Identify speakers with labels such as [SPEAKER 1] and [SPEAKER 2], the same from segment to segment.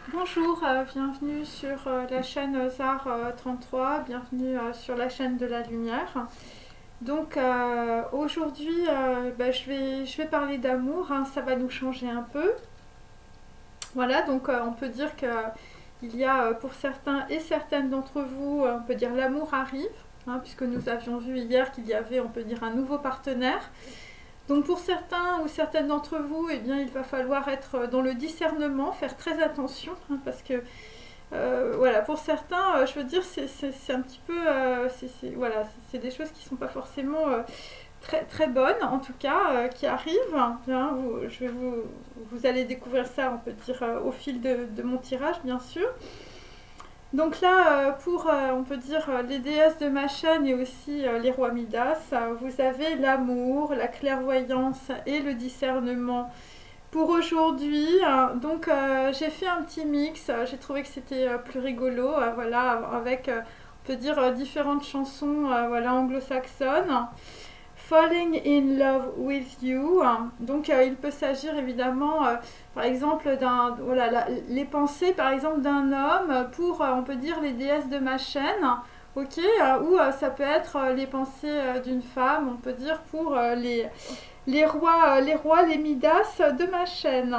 [SPEAKER 1] Bonjour, bienvenue sur la chaîne ZAR 33, bienvenue sur la chaîne de la lumière. Donc aujourd'hui je vais parler d'amour, hein, ça va nous changer un peu. Voilà, donc on peut dire que il y a pour certains et certaines d'entre vous, on peut dire l'amour arrive, hein, puisque nous avions vu hier qu'il y avait, on peut dire, un nouveau partenaire. Donc pour certains ou certaines d'entre vous, eh bien, il va falloir être dans le discernement, faire très attention, hein, parce que voilà, pour certains, je veux dire, c'est un petit peu, voilà, c'est des choses qui ne sont pas forcément très, très bonnes, en tout cas, qui arrivent. Hein, vous allez découvrir ça, on peut dire, au fil de mon tirage, bien sûr. Donc là, pour, on peut dire, les déesses de ma chaîne et aussi les rois Midas, vous avez l'amour, la clairvoyance et le discernement pour aujourd'hui. Donc j'ai fait un petit mix, j'ai trouvé que c'était plus rigolo, voilà, avec, on peut dire, différentes chansons voilà, anglo-saxonnes. Falling in love with you. Donc il peut s'agir évidemment, par exemple, voilà, les pensées par exemple d'un homme pour, on peut dire, les déesses de ma chaîne. Ok, ou ça peut être les pensées d'une femme, on peut dire, pour les Midas de ma chaîne.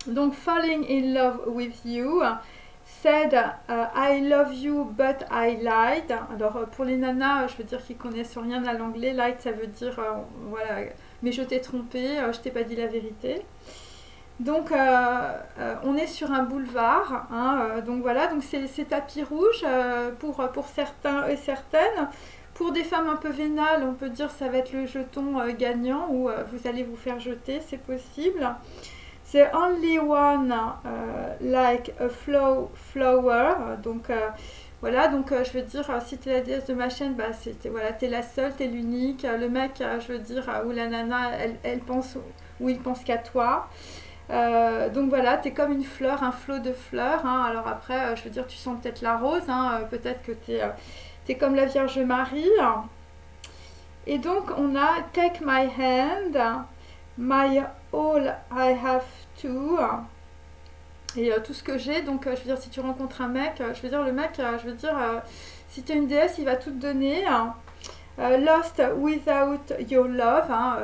[SPEAKER 1] Donc, falling in love with you, said I love you but I lied. Alors, pour les nanas, je veux dire qu'ils connaissent rien à l'anglais, lied ça veut dire voilà, mais je t'ai trompé, je t'ai pas dit la vérité. Donc, on est sur un boulevard, hein, donc voilà, donc c'est tapis rouge pour certains et certaines. Pour des femmes un peu vénales, on peut dire ça va être le jeton gagnant ou vous allez vous faire jeter, c'est possible. The only one like a flower. Donc voilà, donc je veux dire, si tu es la déesse de ma chaîne, bah, voilà, tu es la seule, tu es l'unique. Le mec, je veux dire, ou la nana, elle pense, ou il pense qu'à toi. Donc voilà, tu es comme une fleur, un flot de fleurs. Hein. Alors après, je veux dire, tu sens peut-être la rose, hein, peut-être que tu es comme la Vierge Marie. Et donc on a Take my hand, my all I have to. Et tout ce que j'ai, donc je veux dire, si tu rencontres un mec, je veux dire, le mec, je veux dire, si tu es une déesse, il va tout te donner. Lost without your love, hein,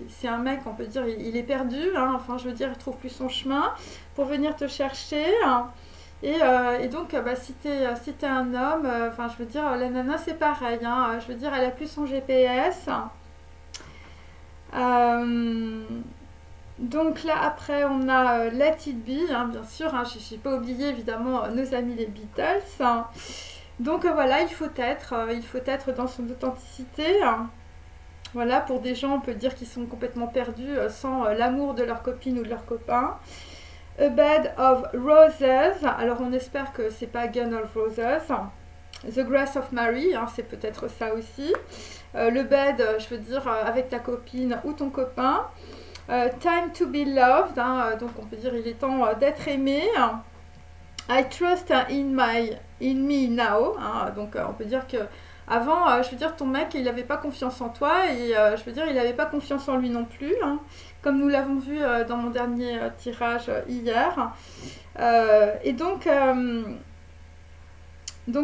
[SPEAKER 1] c'est un mec, on peut dire, il est perdu, hein, enfin je veux dire, il trouve plus son chemin pour venir te chercher. Et donc, bah, si t'es un homme, enfin je veux dire, la nana c'est pareil, hein, je veux dire, elle a plus son GPS. Donc là après on a Let It Be, hein, bien sûr, hein, je n'ai pas oublié évidemment nos amis les Beatles. Hein. Donc voilà, il faut être dans son authenticité. Hein. Voilà, pour des gens on peut dire qu'ils sont complètement perdus sans l'amour de leur copine ou de leur copain. A Bed of Roses, alors on espère que c'est pas Gun of Roses. The Grace of Mary, hein, c'est peut-être ça aussi. Le bed, je veux dire, avec ta copine ou ton copain. Time to be loved, hein, donc on peut dire il est temps d'être aimé. I trust in me now, hein, donc on peut dire que avant, je veux dire, ton mec, il n'avait pas confiance en toi et je veux dire, il n'avait pas confiance en lui non plus, hein, comme nous l'avons vu dans mon dernier tirage hier. Et donc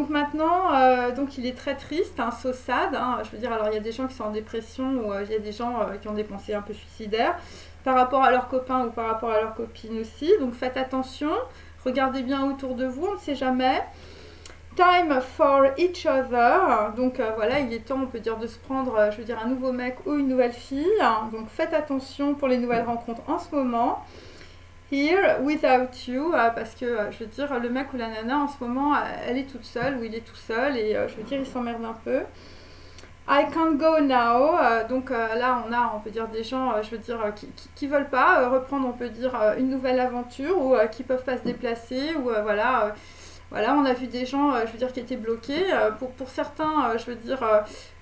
[SPEAKER 1] maintenant, donc il est très triste, hein, so sad, hein, je veux dire, alors il y a des gens qui sont en dépression ou il y a des gens qui ont des pensées un peu suicidaires par rapport à leurs copains ou par rapport à leurs copines aussi, donc faites attention, regardez bien autour de vous, on ne sait jamais. Time for each other, donc voilà, il est temps, on peut dire, de se prendre, je veux dire, un nouveau mec ou une nouvelle fille, donc faites attention pour les nouvelles rencontres en ce moment. Here without you, parce que je veux dire, le mec ou la nana en ce moment, elle est toute seule ou il est tout seul et je veux dire, il s'emmerde un peu. I can't go now, donc là on peut dire des gens, je veux dire, qui veulent pas reprendre, on peut dire, une nouvelle aventure ou qui peuvent pas se déplacer ou voilà. Voilà, on a vu des gens, je veux dire, qui étaient bloqués. Pour certains, je veux dire,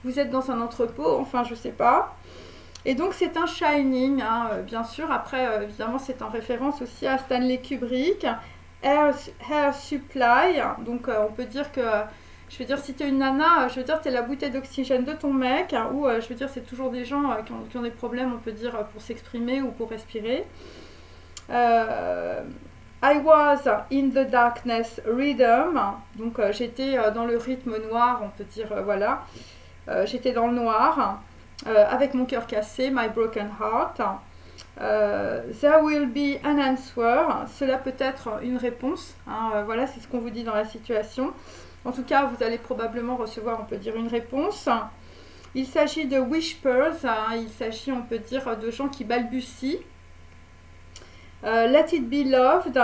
[SPEAKER 1] vous êtes dans un entrepôt, enfin, je sais pas. Et donc, c'est un Shining, hein, bien sûr. Après, évidemment, c'est en référence aussi à Stanley Kubrick. Air Supply. Donc, on peut dire que, je veux dire, si tu es une nana, je veux dire, tu es la bouteille d'oxygène de ton mec. Hein, ou, je veux dire, c'est toujours des gens qui ont des problèmes, on peut dire, pour s'exprimer ou pour respirer. I was in the darkness rhythm, donc j'étais dans le rythme noir, on peut dire, voilà, j'étais dans le noir, avec mon cœur cassé, my broken heart. There will be an answer, cela peut être une réponse, hein, voilà, c'est ce qu'on vous dit dans la situation. En tout cas, vous allez probablement recevoir, on peut dire, une réponse. Il s'agit de whispers, hein, il s'agit, on peut dire, de gens qui balbutient. Let it be loved,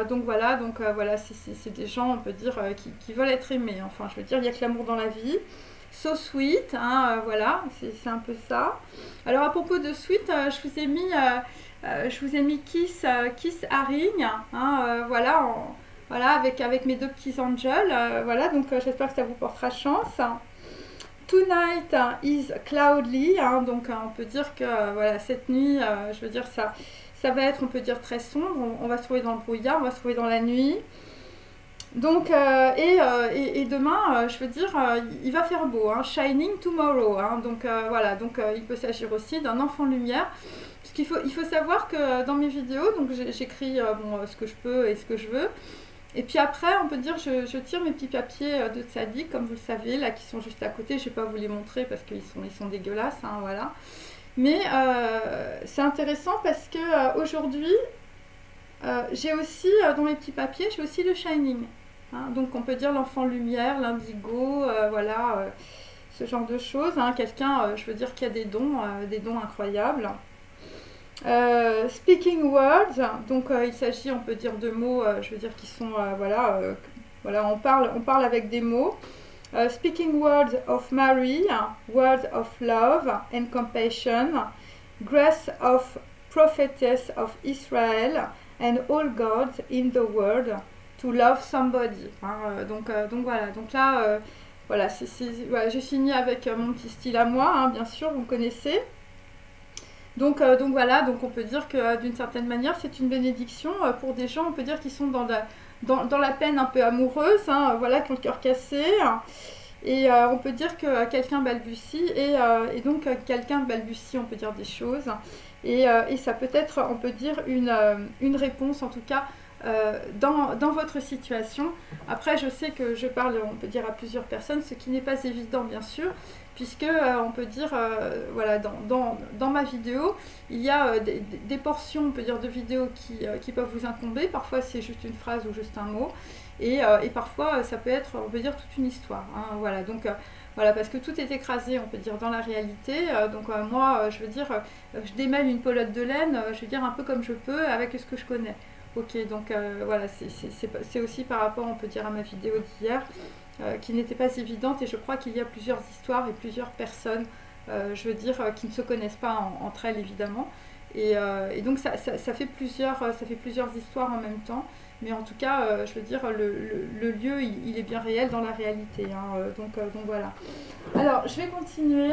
[SPEAKER 1] donc voilà, voilà, c'est des gens, on peut dire, qui veulent être aimés. Enfin, je veux dire, il y a que l'amour dans la vie. So sweet, hein, voilà, c'est un peu ça. Alors à propos de sweet, je vous ai mis Kiss Haring, hein, voilà, voilà, avec mes deux petits angels, voilà, donc j'espère que ça vous portera chance. Tonight is cloudy, hein, donc on peut dire que voilà, cette nuit, je veux dire, ça va être, on peut dire, très sombre, on va se trouver dans le brouillard, on va se trouver dans la nuit. Donc, et demain, je veux dire, il va faire beau, hein, shining tomorrow, hein, donc voilà, donc il peut s'agir aussi d'un enfant lumière. Parce il faut savoir que dans mes vidéos, donc j'écris bon, ce que je peux et ce que je veux. Et puis après, on peut dire, je tire mes petits papiers de tzaddik, comme vous le savez, là, qui sont juste à côté. Je ne vais pas vous les montrer parce qu'ils sont dégueulasses, hein, voilà. Mais c'est intéressant parce que aujourd'hui, j'ai aussi, dans mes petits papiers, j'ai aussi le shining. Hein, donc on peut dire l'enfant lumière, l'indigo, voilà, ce genre de choses. Hein, quelqu'un, je veux dire, qui a des dons incroyables. Speaking words, donc il s'agit, on peut dire, de mots, je veux dire, qui sont, voilà, voilà, on parle avec des mots. Speaking words of Mary, words of love and compassion, grace of prophetess of Israel, and all gods in the world to love somebody. Hein, donc voilà, donc là, voilà, voilà, j'ai fini avec mon petit style à moi, hein, bien sûr, vous connaissez. Donc voilà, donc on peut dire que d'une certaine manière, c'est une bénédiction pour des gens, on peut dire, qui sont dans la peine un peu amoureuse, hein, voilà, qui ont le cœur cassé. Et on peut dire que quelqu'un balbutie, et donc quelqu'un balbutie, on peut dire des choses. Et ça peut être, on peut dire, une réponse, en tout cas, dans votre situation. Après, je sais que je parle, on peut dire, à plusieurs personnes, ce qui n'est pas évident, bien sûr, puisque on peut dire, voilà, dans ma vidéo, il y a des portions, on peut dire, de vidéos qui peuvent vous incomber. Parfois, c'est juste une phrase ou juste un mot. Et parfois, ça peut être, on peut dire, toute une histoire. Hein, voilà, donc voilà, parce que tout est écrasé, on peut dire, dans la réalité. Donc moi, je veux dire, je démêle une pelote de laine, je veux dire, un peu comme je peux, avec ce que je connais. Ok, donc voilà, c'est aussi par rapport, on peut dire, à ma vidéo d'hier, qui n'était pas évidente, et je crois qu'il y a plusieurs histoires et plusieurs personnes, je veux dire, qui ne se connaissent pas entre elles, évidemment. Et donc ça fait plusieurs histoires en même temps. Mais en tout cas, je veux dire, le lieu, il est bien réel dans la réalité. Hein, donc voilà. Alors, je vais continuer.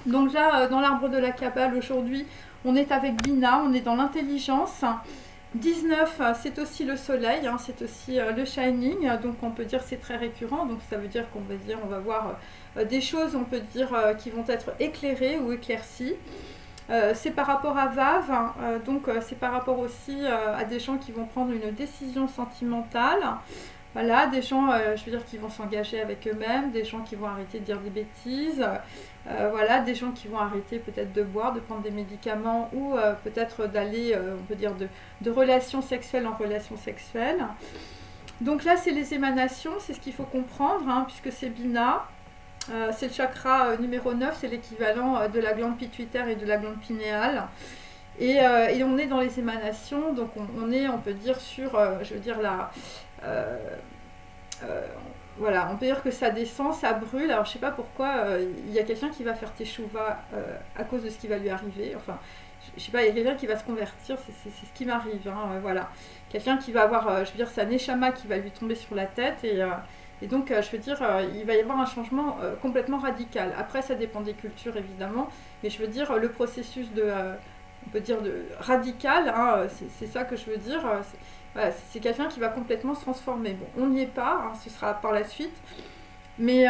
[SPEAKER 1] Donc là, dans l'arbre de la Kabbale, aujourd'hui, on est avec Bina, on est dans l'intelligence. 19, c'est aussi le soleil, hein, c'est aussi le shining. Donc on peut dire c'est très récurrent. Donc ça veut dire on va voir des choses, on peut dire, qui vont être éclairées ou éclaircies. C'est par rapport à Vav, hein, donc c'est par rapport aussi à des gens qui vont prendre une décision sentimentale. Voilà, des gens, je veux dire, qui vont s'engager avec eux-mêmes, des gens qui vont arrêter de dire des bêtises, voilà, des gens qui vont arrêter peut-être de boire, de prendre des médicaments, ou peut-être d'aller, on peut dire, de relation sexuelle en relation sexuelle. Donc là, c'est les émanations, c'est ce qu'il faut comprendre, hein, puisque c'est Bina. C'est le chakra numéro 9, c'est l'équivalent de la glande pituitaire et de la glande pinéale. Et on est dans les émanations, donc on peut dire sur, je veux dire, voilà, on peut dire que ça descend, ça brûle. Alors je sais pas pourquoi, il y a quelqu'un qui va faire teshuva à cause de ce qui va lui arriver. Enfin, je sais pas, il y a quelqu'un qui va se convertir, c'est ce qui m'arrive, hein, voilà. Quelqu'un qui va avoir, je veux dire, sa neshama qui va lui tomber sur la tête, et donc, je veux dire, il va y avoir un changement complètement radical. Après, ça dépend des cultures, évidemment. Mais je veux dire, le processus on peut dire, radical, hein, c'est ça que je veux dire. Voilà, c'est quelqu'un qui va complètement se transformer. Bon, on n'y est pas, hein, ce sera par la suite. Mais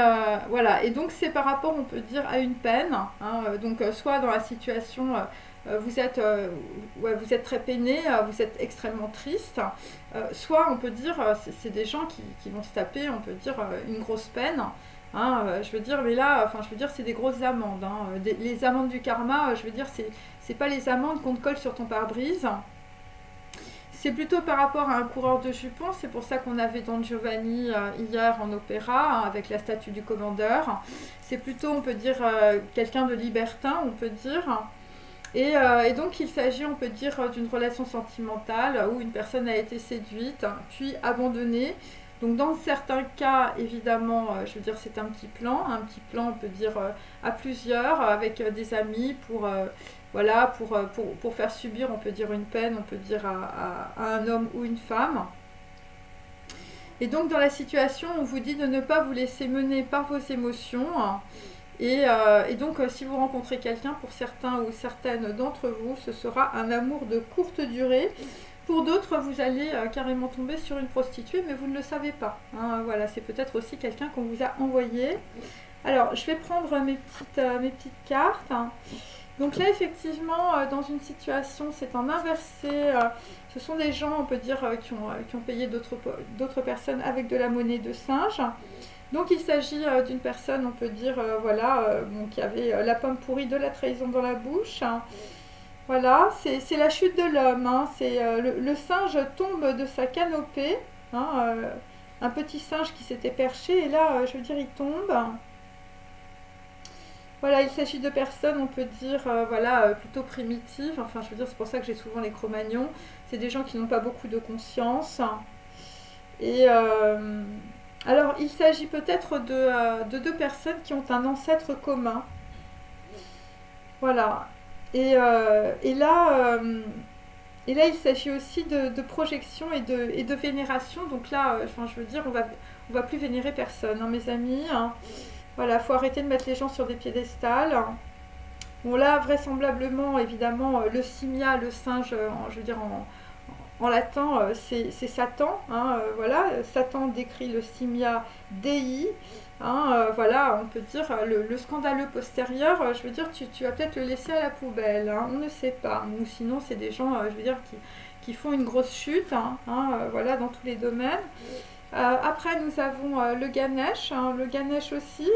[SPEAKER 1] voilà, et donc c'est par rapport, on peut dire, à une peine. Hein, donc, soit dans la situation ouais, vous êtes très peiné, vous êtes extrêmement triste. Soit on peut dire, c'est des gens qui vont se taper, on peut dire, une grosse peine. Hein, je veux dire, mais là, enfin, je veux dire, c'est des grosses amendes. Hein. Les amendes du karma, je veux dire, c'est pas les amendes qu'on te colle sur ton pare-brise. C'est plutôt par rapport à un coureur de jupons, c'est pour ça qu'on avait Don Giovanni hier en opéra, hein, avec la statue du commandeur. C'est plutôt, on peut dire, quelqu'un de libertin, on peut dire. Et donc il s'agit, on peut dire, d'une relation sentimentale où une personne a été séduite, puis abandonnée. Donc dans certains cas, évidemment, je veux dire, c'est un petit plan, on peut dire, à plusieurs, avec des amis voilà, pour faire subir, on peut dire, une peine, on peut dire, à un homme ou une femme. Et donc dans la situation, on vous dit de ne pas vous laisser mener par vos émotions. Et donc si vous rencontrez quelqu'un, pour certains ou certaines d'entre vous, ce sera un amour de courte durée. Pour d'autres, vous allez carrément tomber sur une prostituée, mais vous ne le savez pas. Hein, voilà, c'est peut-être aussi quelqu'un qu'on vous a envoyé. Alors, je vais prendre mes petites cartes. Donc là, effectivement, dans une situation, c'est en inversé. Ce sont des gens, on peut dire, qui ont payé d'autres personnes avec de la monnaie de singe. Donc il s'agit d'une personne, on peut dire, voilà, bon, qui avait la pomme pourrie de la trahison dans la bouche. Voilà, c'est la chute de l'homme. Hein, le singe tombe de sa canopée. Hein, un petit singe qui s'était perché, et là, je veux dire, il tombe. Voilà, il s'agit de personnes, on peut dire, voilà, plutôt primitives. Enfin, je veux dire, c'est pour ça que j'ai souvent les Cro-Magnons. C'est des gens qui n'ont pas beaucoup de conscience. Et alors, il s'agit peut-être de deux personnes qui ont un ancêtre commun. Voilà. Et là, il s'agit aussi de projection et de vénération. Donc là, enfin, je veux dire, on va plus vénérer personne, hein, mes amis. Hein. Voilà, il faut arrêter de mettre les gens sur des piédestals. Bon, là, vraisemblablement, évidemment, le simia, le singe, je veux dire, en latin, c'est Satan. Hein, voilà, Satan décrit le simia dei. Hein, voilà, on peut dire le scandaleux postérieur, je veux dire, tu vas peut-être le laisser à la poubelle. Hein, on ne sait pas. Ou sinon, c'est des gens, je veux dire, qui font une grosse chute. Hein, voilà, dans tous les domaines. Après, nous avons le Ganesh. Hein, le Ganesh aussi.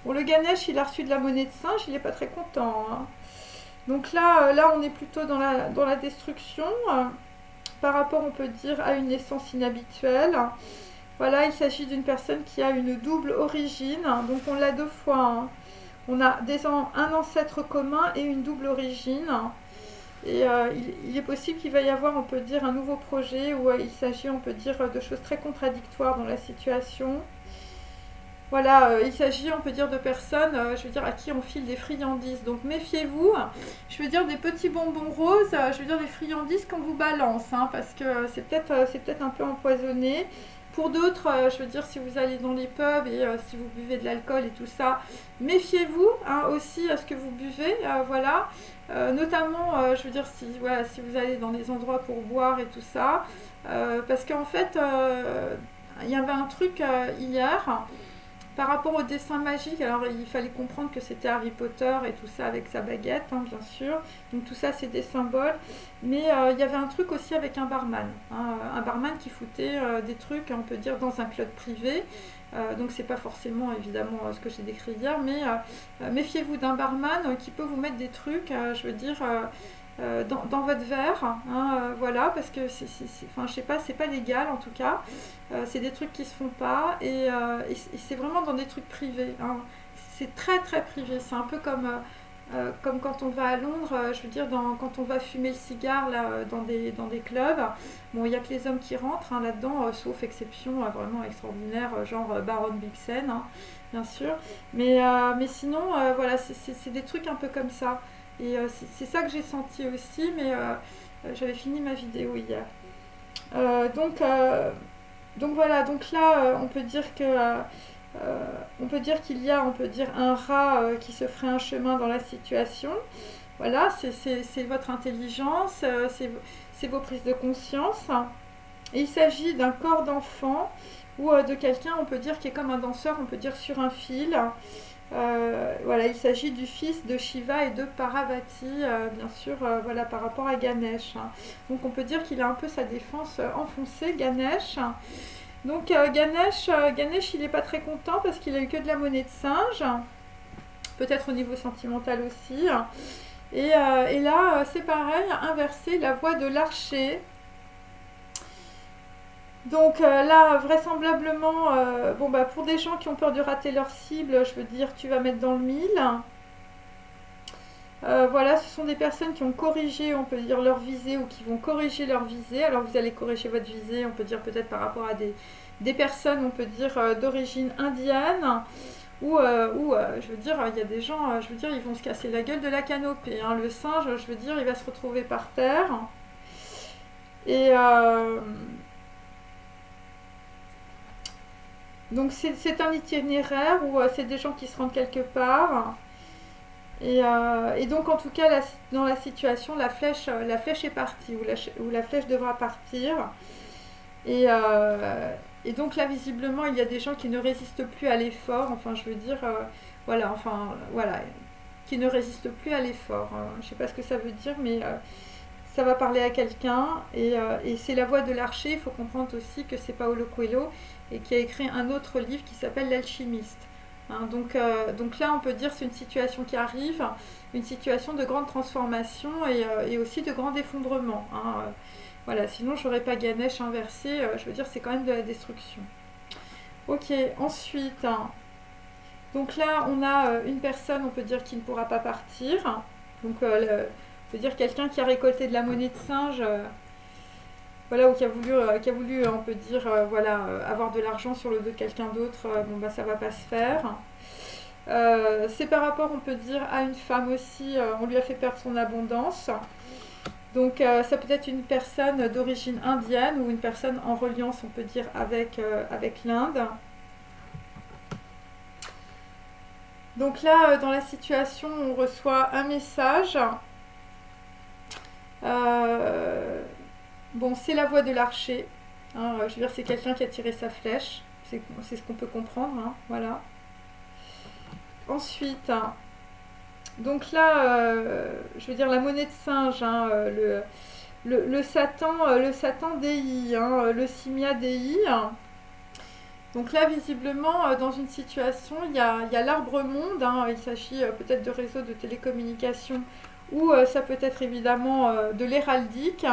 [SPEAKER 1] Bon, le Ganesh, il a reçu de la monnaie de singe, il n'est pas très content. Hein. Donc là, on est plutôt dans la destruction, par rapport, on peut dire, à une naissance inhabituelle. Voilà, il s'agit d'une personne qui a une double origine, donc on l'a deux fois. Hein. On a un ancêtre commun et une double origine. Et il est possible qu'il va y avoir, on peut dire, un nouveau projet où il s'agit, on peut dire, de choses très contradictoires dans la situation. Voilà, il s'agit, on peut dire, de personnes, je veux dire, à qui on file des friandises. Donc méfiez-vous, je veux dire, des petits bonbons roses, je veux dire, des friandises qu'on vous balance, hein, parce que c'est peut-être un peu empoisonné. Pour d'autres, je veux dire, si vous allez dans les pubs et si vous buvez de l'alcool et tout ça, méfiez-vous hein, aussi à ce que vous buvez, voilà. Notamment, je veux dire, voilà, si vous allez dans des endroits pour boire et tout ça, parce qu'en fait, il y avait un truc hier, par rapport au dessin magique, alors il fallait comprendre que c'était Harry Potter et tout ça avec sa baguette, hein, bien sûr. Donc tout ça, c'est des symboles. Mais il y avait un truc aussi avec un barman. Hein, un barman qui foutait des trucs, on peut dire, dans un club privé. Donc c'est pas forcément, évidemment, ce que j'ai décrit hier. Mais méfiez-vous d'un barman qui peut vous mettre des trucs, je veux dire... dans votre verre, hein, voilà, parce que enfin, je sais pas, c'est pas légal en tout cas, c'est des trucs qui se font pas et c'est vraiment dans des trucs privés, hein. C'est très très privé, c'est un peu comme quand on va à Londres, je veux dire, quand on va fumer le cigare là, dans des clubs, bon, il n'y a que les hommes qui rentrent hein, là-dedans, sauf exception vraiment extraordinaire, genre Baron Bixen, hein, bien sûr, mais sinon, voilà, c'est des trucs un peu comme ça. Et c'est ça que j'ai senti aussi, mais j'avais fini ma vidéo hier. Donc voilà, donc là, on peut dire qu'il y a, on peut dire, un rat qui se ferait un chemin dans la situation. Voilà, c'est votre intelligence, c'est vos prises de conscience. Et il s'agit d'un corps d'enfant ou de quelqu'un, on peut dire, qui est comme un danseur, on peut dire, sur un fil. Voilà, il s'agit du fils de Shiva et de Parvati, bien sûr, voilà, par rapport à Ganesh. Donc on peut dire qu'il a un peu sa défense enfoncée, Ganesh. Donc Ganesh, il n'est pas très content parce qu'il a eu que de la monnaie de singe, peut-être au niveau sentimental aussi. Et là, c'est pareil, inversé, la voie de l'archer. Donc là, vraisemblablement, bon, bah, pour des gens qui ont peur de rater leur cible, je veux dire, tu vas mettre dans le mille. Voilà, ce sont des personnes qui ont corrigé, on peut dire, leur visée ou qui vont corriger leur visée. Alors vous allez corriger votre visée, on peut dire peut-être par rapport à des personnes, on peut dire, d'origine indienne. Ou, je veux dire, il y a des gens, je veux dire, ils vont se casser la gueule de la canopée. Hein. Le singe, je veux dire, il va se retrouver par terre. Et donc c'est un itinéraire où c'est des gens qui se rendent quelque part. Et donc en tout cas, dans la situation, la flèche est partie, ou la flèche devra partir. Et, et donc là, visiblement, il y a des gens qui ne résistent plus à l'effort. Enfin, je veux dire, voilà, enfin, voilà, qui ne résistent plus à l'effort. Je ne sais pas ce que ça veut dire, mais ça va parler à quelqu'un. Et c'est la voix de l'archer. Il faut comprendre aussi que c'est Paulo Coelho et qui a écrit un autre livre qui s'appelle L'Alchimiste. Hein, donc là, on peut dire c'est une situation qui arrive, une situation de grande transformation et aussi de grand effondrement. Hein, voilà, sinon j'aurais pas Ganesh inversé, je veux dire c'est quand même de la destruction. Ok, ensuite, hein, donc là on a une personne, on peut dire, qui ne pourra pas partir. Donc on peut dire quelqu'un qui a récolté de la monnaie de singe, voilà, ou qui a voulu on peut dire, voilà, avoir de l'argent sur le dos de quelqu'un d'autre, bon bah ça va pas se faire. C'est par rapport, on peut dire, à une femme aussi, on lui a fait perdre son abondance. Donc ça peut être une personne d'origine indienne ou une personne en reliance, on peut dire, avec l'Inde. Donc là, dans la situation, on reçoit un message. Bon, c'est la voix de l'archer. Hein, je veux dire, c'est quelqu'un qui a tiré sa flèche. C'est ce qu'on peut comprendre. Hein, voilà. Ensuite, donc là, je veux dire, la monnaie de singe, hein, le Satan Dei, hein, le Simia Dei. Donc là, visiblement, dans une situation, il y a l'arbre monde. Hein, il s'agit peut-être de réseaux de télécommunications ou ça peut être évidemment de l'héraldique.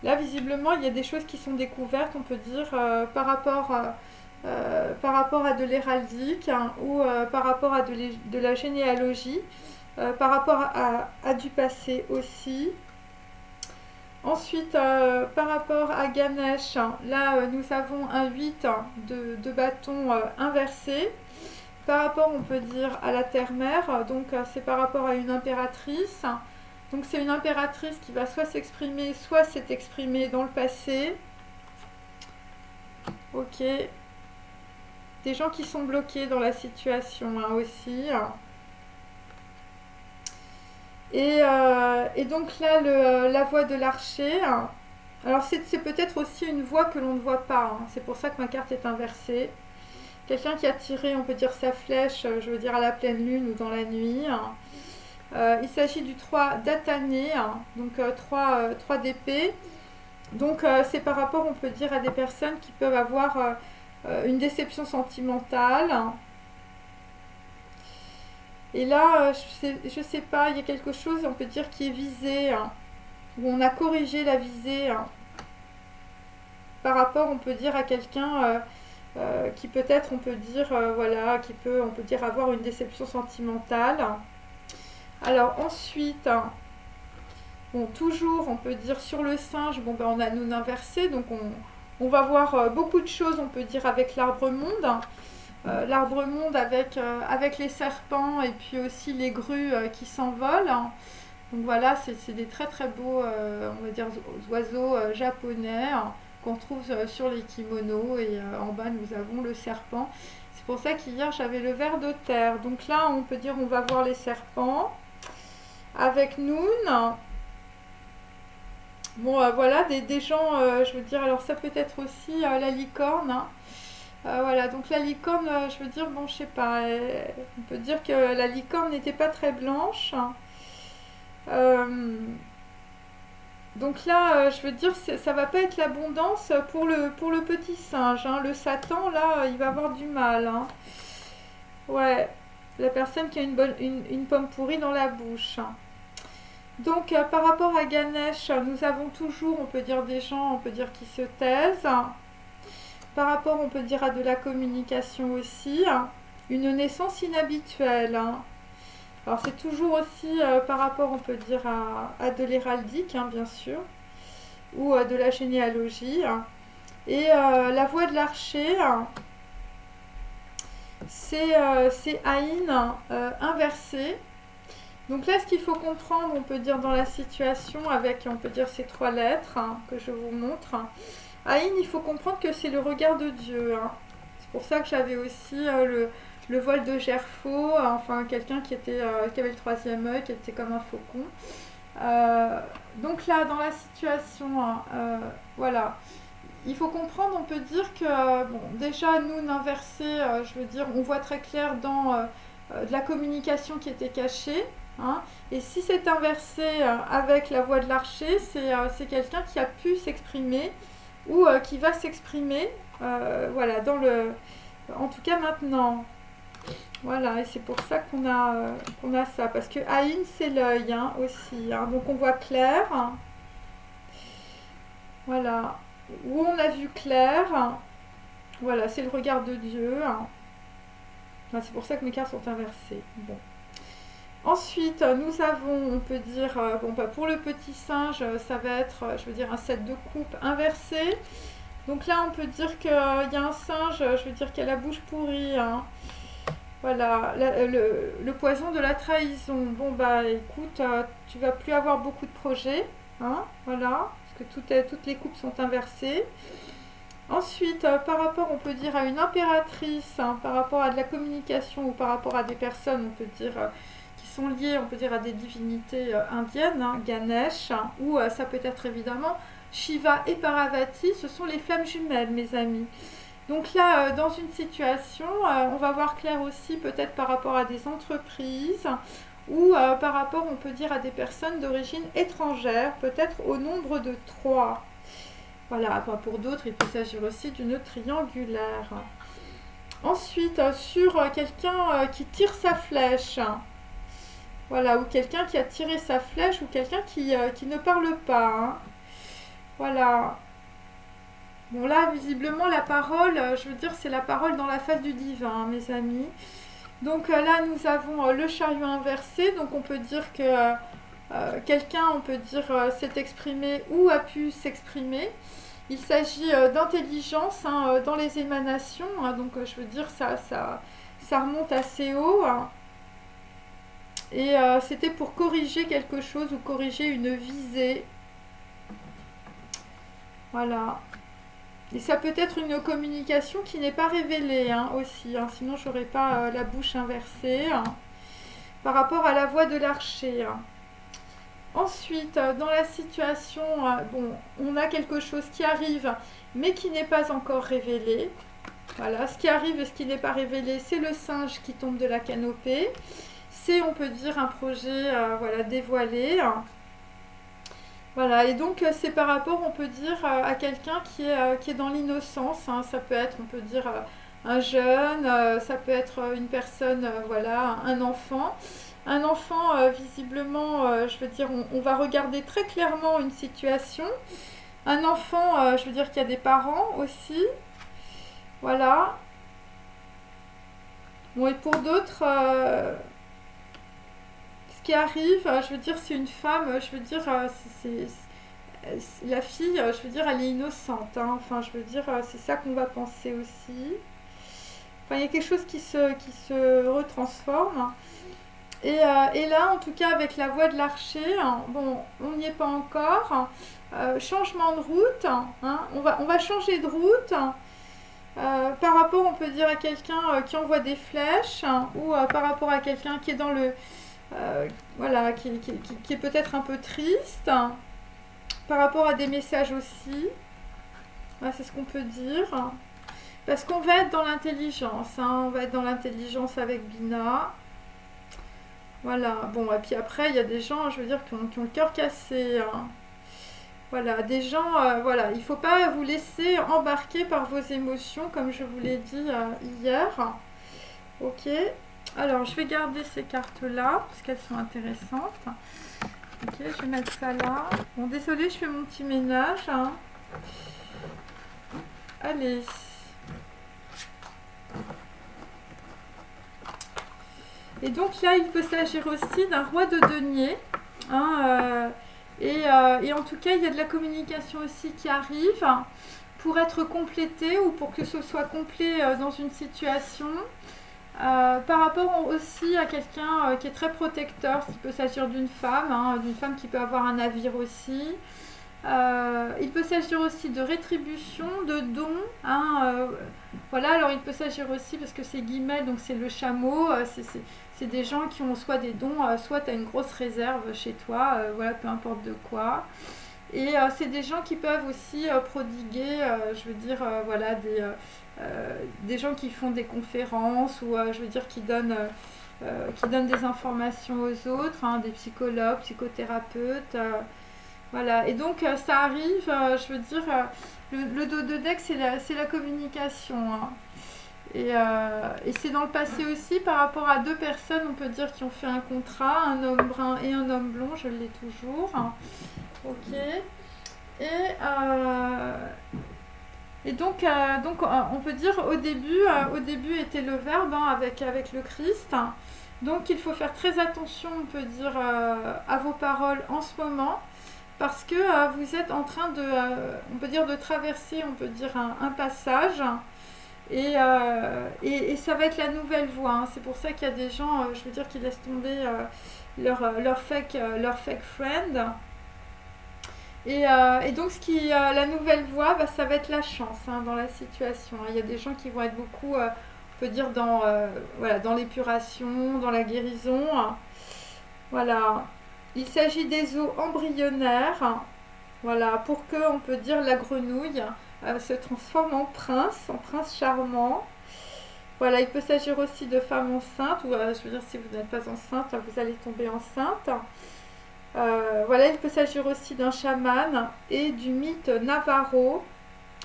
[SPEAKER 1] Là, visiblement, il y a des choses qui sont découvertes, on peut dire, par rapport à de l'héraldique, hein, ou par rapport à de la généalogie, par rapport à du passé aussi. Ensuite, par rapport à Ganesh, hein, là, nous avons un 8 de bâton inversé. Par rapport, on peut dire, à la terre-mère, donc c'est par rapport à une impératrice. Donc c'est une impératrice qui va soit s'exprimer, soit s'est exprimée dans le passé. Ok. Des gens qui sont bloqués dans la situation, hein, aussi. Et donc là, la voix de l'archer. Alors c'est peut-être aussi une voix que l'on ne voit pas. Hein. C'est pour ça que ma carte est inversée. Quelqu'un qui a tiré, on peut dire, sa flèche, je veux dire, à la pleine lune ou dans la nuit. Il s'agit du 3 d'Atané, hein, donc 3 d'épée. Donc c'est par rapport, on peut dire, à des personnes qui peuvent avoir une déception sentimentale. Et là, je sais pas, il y a quelque chose, on peut dire, qui est visé, hein, où on a corrigé la visée, hein, par rapport, on peut dire, à quelqu'un qui peut-être, on peut dire, voilà, qui peut, on peut dire, avoir une déception sentimentale. Alors ensuite, bon, toujours, on peut dire, sur le singe, bon, ben, on a nous inversé, donc on va voir beaucoup de choses, on peut dire, avec l'arbre monde. L'arbre monde avec les serpents et puis aussi les grues qui s'envolent. Donc voilà, c'est des très très beaux, on va dire, oiseaux japonais qu'on trouve sur les kimonos. Et en bas, nous avons le serpent. C'est pour ça qu'hier, j'avais le ver de terre. Donc là, on peut dire, on va voir les serpents. Avec Noon. Bon, voilà, des gens, je veux dire, alors ça peut être aussi la licorne, hein. Voilà, donc la licorne, je veux dire, bon, je sais pas, on peut dire que la licorne n'était pas très blanche. Euh, donc là, je veux dire, ça va pas être l'abondance pour le petit singe, hein. Le Satan, là, il va avoir du mal, hein. Ouais, la personne qui a une pomme pourrie dans la bouche. Donc, par rapport à Ganesh, nous avons toujours, on peut dire des gens, on peut dire qui se taisent. Par rapport, on peut dire à de la communication aussi, une naissance inhabituelle, hein. Alors, c'est toujours aussi par rapport, on peut dire, à de l'héraldique, hein, bien sûr, ou de la généalogie. Et la voie de l'archer, c'est Aïn inversé. Donc là, ce qu'il faut comprendre, on peut dire dans la situation, avec, on peut dire, ces 3 lettres, hein, que je vous montre. Aïn, il faut comprendre que c'est le regard de Dieu, hein. C'est pour ça que j'avais aussi le voile de Gerfo, enfin quelqu'un qui avait le 3e œil, qui était comme un faucon. Donc là, dans la situation, hein, voilà, il faut comprendre, on peut dire que, bon, déjà, nous, inversé, je veux dire, on voit très clair dans de la communication qui était cachée, hein. Et si c'est inversé avec la voie de l'archer, c'est quelqu'un qui a pu s'exprimer ou qui va s'exprimer, voilà, en tout cas maintenant. Voilà, et c'est pour ça qu'on a ça, parce que Aïn, c'est l'œil, hein, aussi, hein. Donc on voit clair, voilà, où on a vu clair, voilà, c'est le regard de Dieu, hein. Enfin, c'est pour ça que mes cartes sont inversées. Bon. Ensuite, nous avons, on peut dire, bon, bah, pour le petit singe, ça va être, je veux dire, un 7 de coupe inversé. Donc là, on peut dire qu'il y a un singe, je veux dire, qui a la bouche pourrie, hein. Voilà, le poison de la trahison. Bon, bah, écoute, tu vas plus avoir beaucoup de projets, hein, voilà, parce que toutes les coupes sont inversées. Ensuite, par rapport, on peut dire, à une impératrice, hein, par rapport à de la communication ou par rapport à des personnes, on peut dire, qui sont liées, on peut dire, à des divinités indiennes, hein, Ganesh, hein, ou ça peut être évidemment Shiva et Parvati, ce sont les flammes jumelles, mes amis. Donc là, dans une situation, on va voir clair aussi peut-être par rapport à des entreprises ou par rapport, on peut dire, à des personnes d'origine étrangère, peut-être au nombre de 3. Voilà, enfin, pour d'autres, il peut s'agir aussi d'une triangulaire. Ensuite, sur quelqu'un qui tire sa flèche. Voilà, ou quelqu'un qui a tiré sa flèche ou quelqu'un qui ne parle pas, hein. Voilà. Bon là, visiblement, la parole, je veux dire, c'est la parole dans la face du divin, hein, mes amis. Donc là, nous avons le chariot inversé. Donc on peut dire que quelqu'un, on peut dire, s'est exprimé ou a pu s'exprimer. Il s'agit d'intelligence, hein, dans les émanations, hein. Donc je veux dire, ça remonte assez haut, hein. Et c'était pour corriger quelque chose ou corriger une visée. Voilà. Et ça peut être une communication qui n'est pas révélée, hein, aussi, hein. Sinon, je n'aurais pas la bouche inversée, hein, par rapport à la voie de l'archer, hein. Ensuite, dans la situation, bon, on a quelque chose qui arrive, mais qui n'est pas encore révélé. Voilà, ce qui arrive et ce qui n'est pas révélé, c'est le singe qui tombe de la canopée. C'est, on peut dire, un projet voilà, dévoilé, hein. Voilà, et donc c'est par rapport, on peut dire, à quelqu'un qui est dans l'innocence, hein. Ça peut être, on peut dire, un jeune, ça peut être une personne, voilà, un enfant. Un enfant, visiblement, je veux dire, on va regarder très clairement une situation. Un enfant, je veux dire qu'il y a des parents aussi. Voilà. Bon, et pour d'autres, ce qui arrive, je veux dire, c'est une femme, je veux dire, la fille, je veux dire, elle est innocente, hein. Enfin, je veux dire, c'est ça qu'on va penser aussi. Enfin, il y a quelque chose qui se retransforme. Et là, en tout cas, avec la voie de l'archer, hein, bon, on n'y est pas encore. Changement de route, hein, on va changer de route. Par rapport, on peut dire, à quelqu'un qui envoie des flèches, hein, ou par rapport à quelqu'un qui est dans le... voilà, qui est peut-être un peu triste. Par rapport à des messages aussi. Voilà, c'est ce qu'on peut dire. Parce qu'on va être dans l'intelligence, hein, on va être dans l'intelligence avec Bina. Voilà, bon, et puis après, il y a des gens, je veux dire, qui ont le cœur cassé, hein. Voilà, des gens, voilà, il ne faut pas vous laisser embarquer par vos émotions, comme je vous l'ai dit hier. Ok, alors je vais garder ces cartes-là, parce qu'elles sont intéressantes. Ok, je vais mettre ça là. Bon, désolé, je fais mon petit ménage, hein. Allez. Et donc là, il peut s'agir aussi d'un roi de denier, hein, et en tout cas, il y a de la communication aussi qui arrive, hein, pour être complété ou pour que ce soit complet dans une situation. Par rapport aussi à quelqu'un qui est très protecteur, il peut s'agir d'une femme, hein, qui peut avoir un navire aussi. Il peut s'agir aussi de rétribution, de dons, hein, voilà, alors il peut s'agir aussi, parce que c'est guillemets, donc c'est le chameau, c'est des gens qui ont soit des dons, soit tu as une grosse réserve chez toi, voilà, peu importe de quoi. Et c'est des gens qui peuvent aussi prodiguer, je veux dire, voilà, des gens qui font des conférences ou, je veux dire, qui donnent des informations aux autres, hein, des psychologues, psychothérapeutes. Voilà, et donc ça arrive, je veux dire, le dos de deck, c'est la communication, hein. Et c'est dans le passé aussi, par rapport à deux personnes, on peut dire, qui ont fait un contrat, un homme brun et un homme blond, je l'ai toujours. Ok. Et donc, on peut dire, au début était le verbe, hein, avec le Christ. Donc il faut faire très attention, on peut dire, à vos paroles en ce moment. Parce que vous êtes en train de, on peut dire, de traverser, on peut dire, un passage. Et ça va être la nouvelle voie, hein. C'est pour ça qu'il y a des gens, je veux dire, qui laissent tomber leur fake friend. Et donc, la nouvelle voie, bah, ça va être la chance, hein, dans la situation, hein. Il y a des gens qui vont être beaucoup, on peut dire, voilà, dans l'épuration, dans la guérison. Voilà. Il s'agit des os embryonnaires, voilà, pour que, on peut dire, la grenouille se transforme en prince charmant. Voilà, il peut s'agir aussi de femmes enceintes, ou je veux dire, si vous n'êtes pas enceinte, vous allez tomber enceinte. Voilà, il peut s'agir aussi d'un chaman et du mythe Navarro,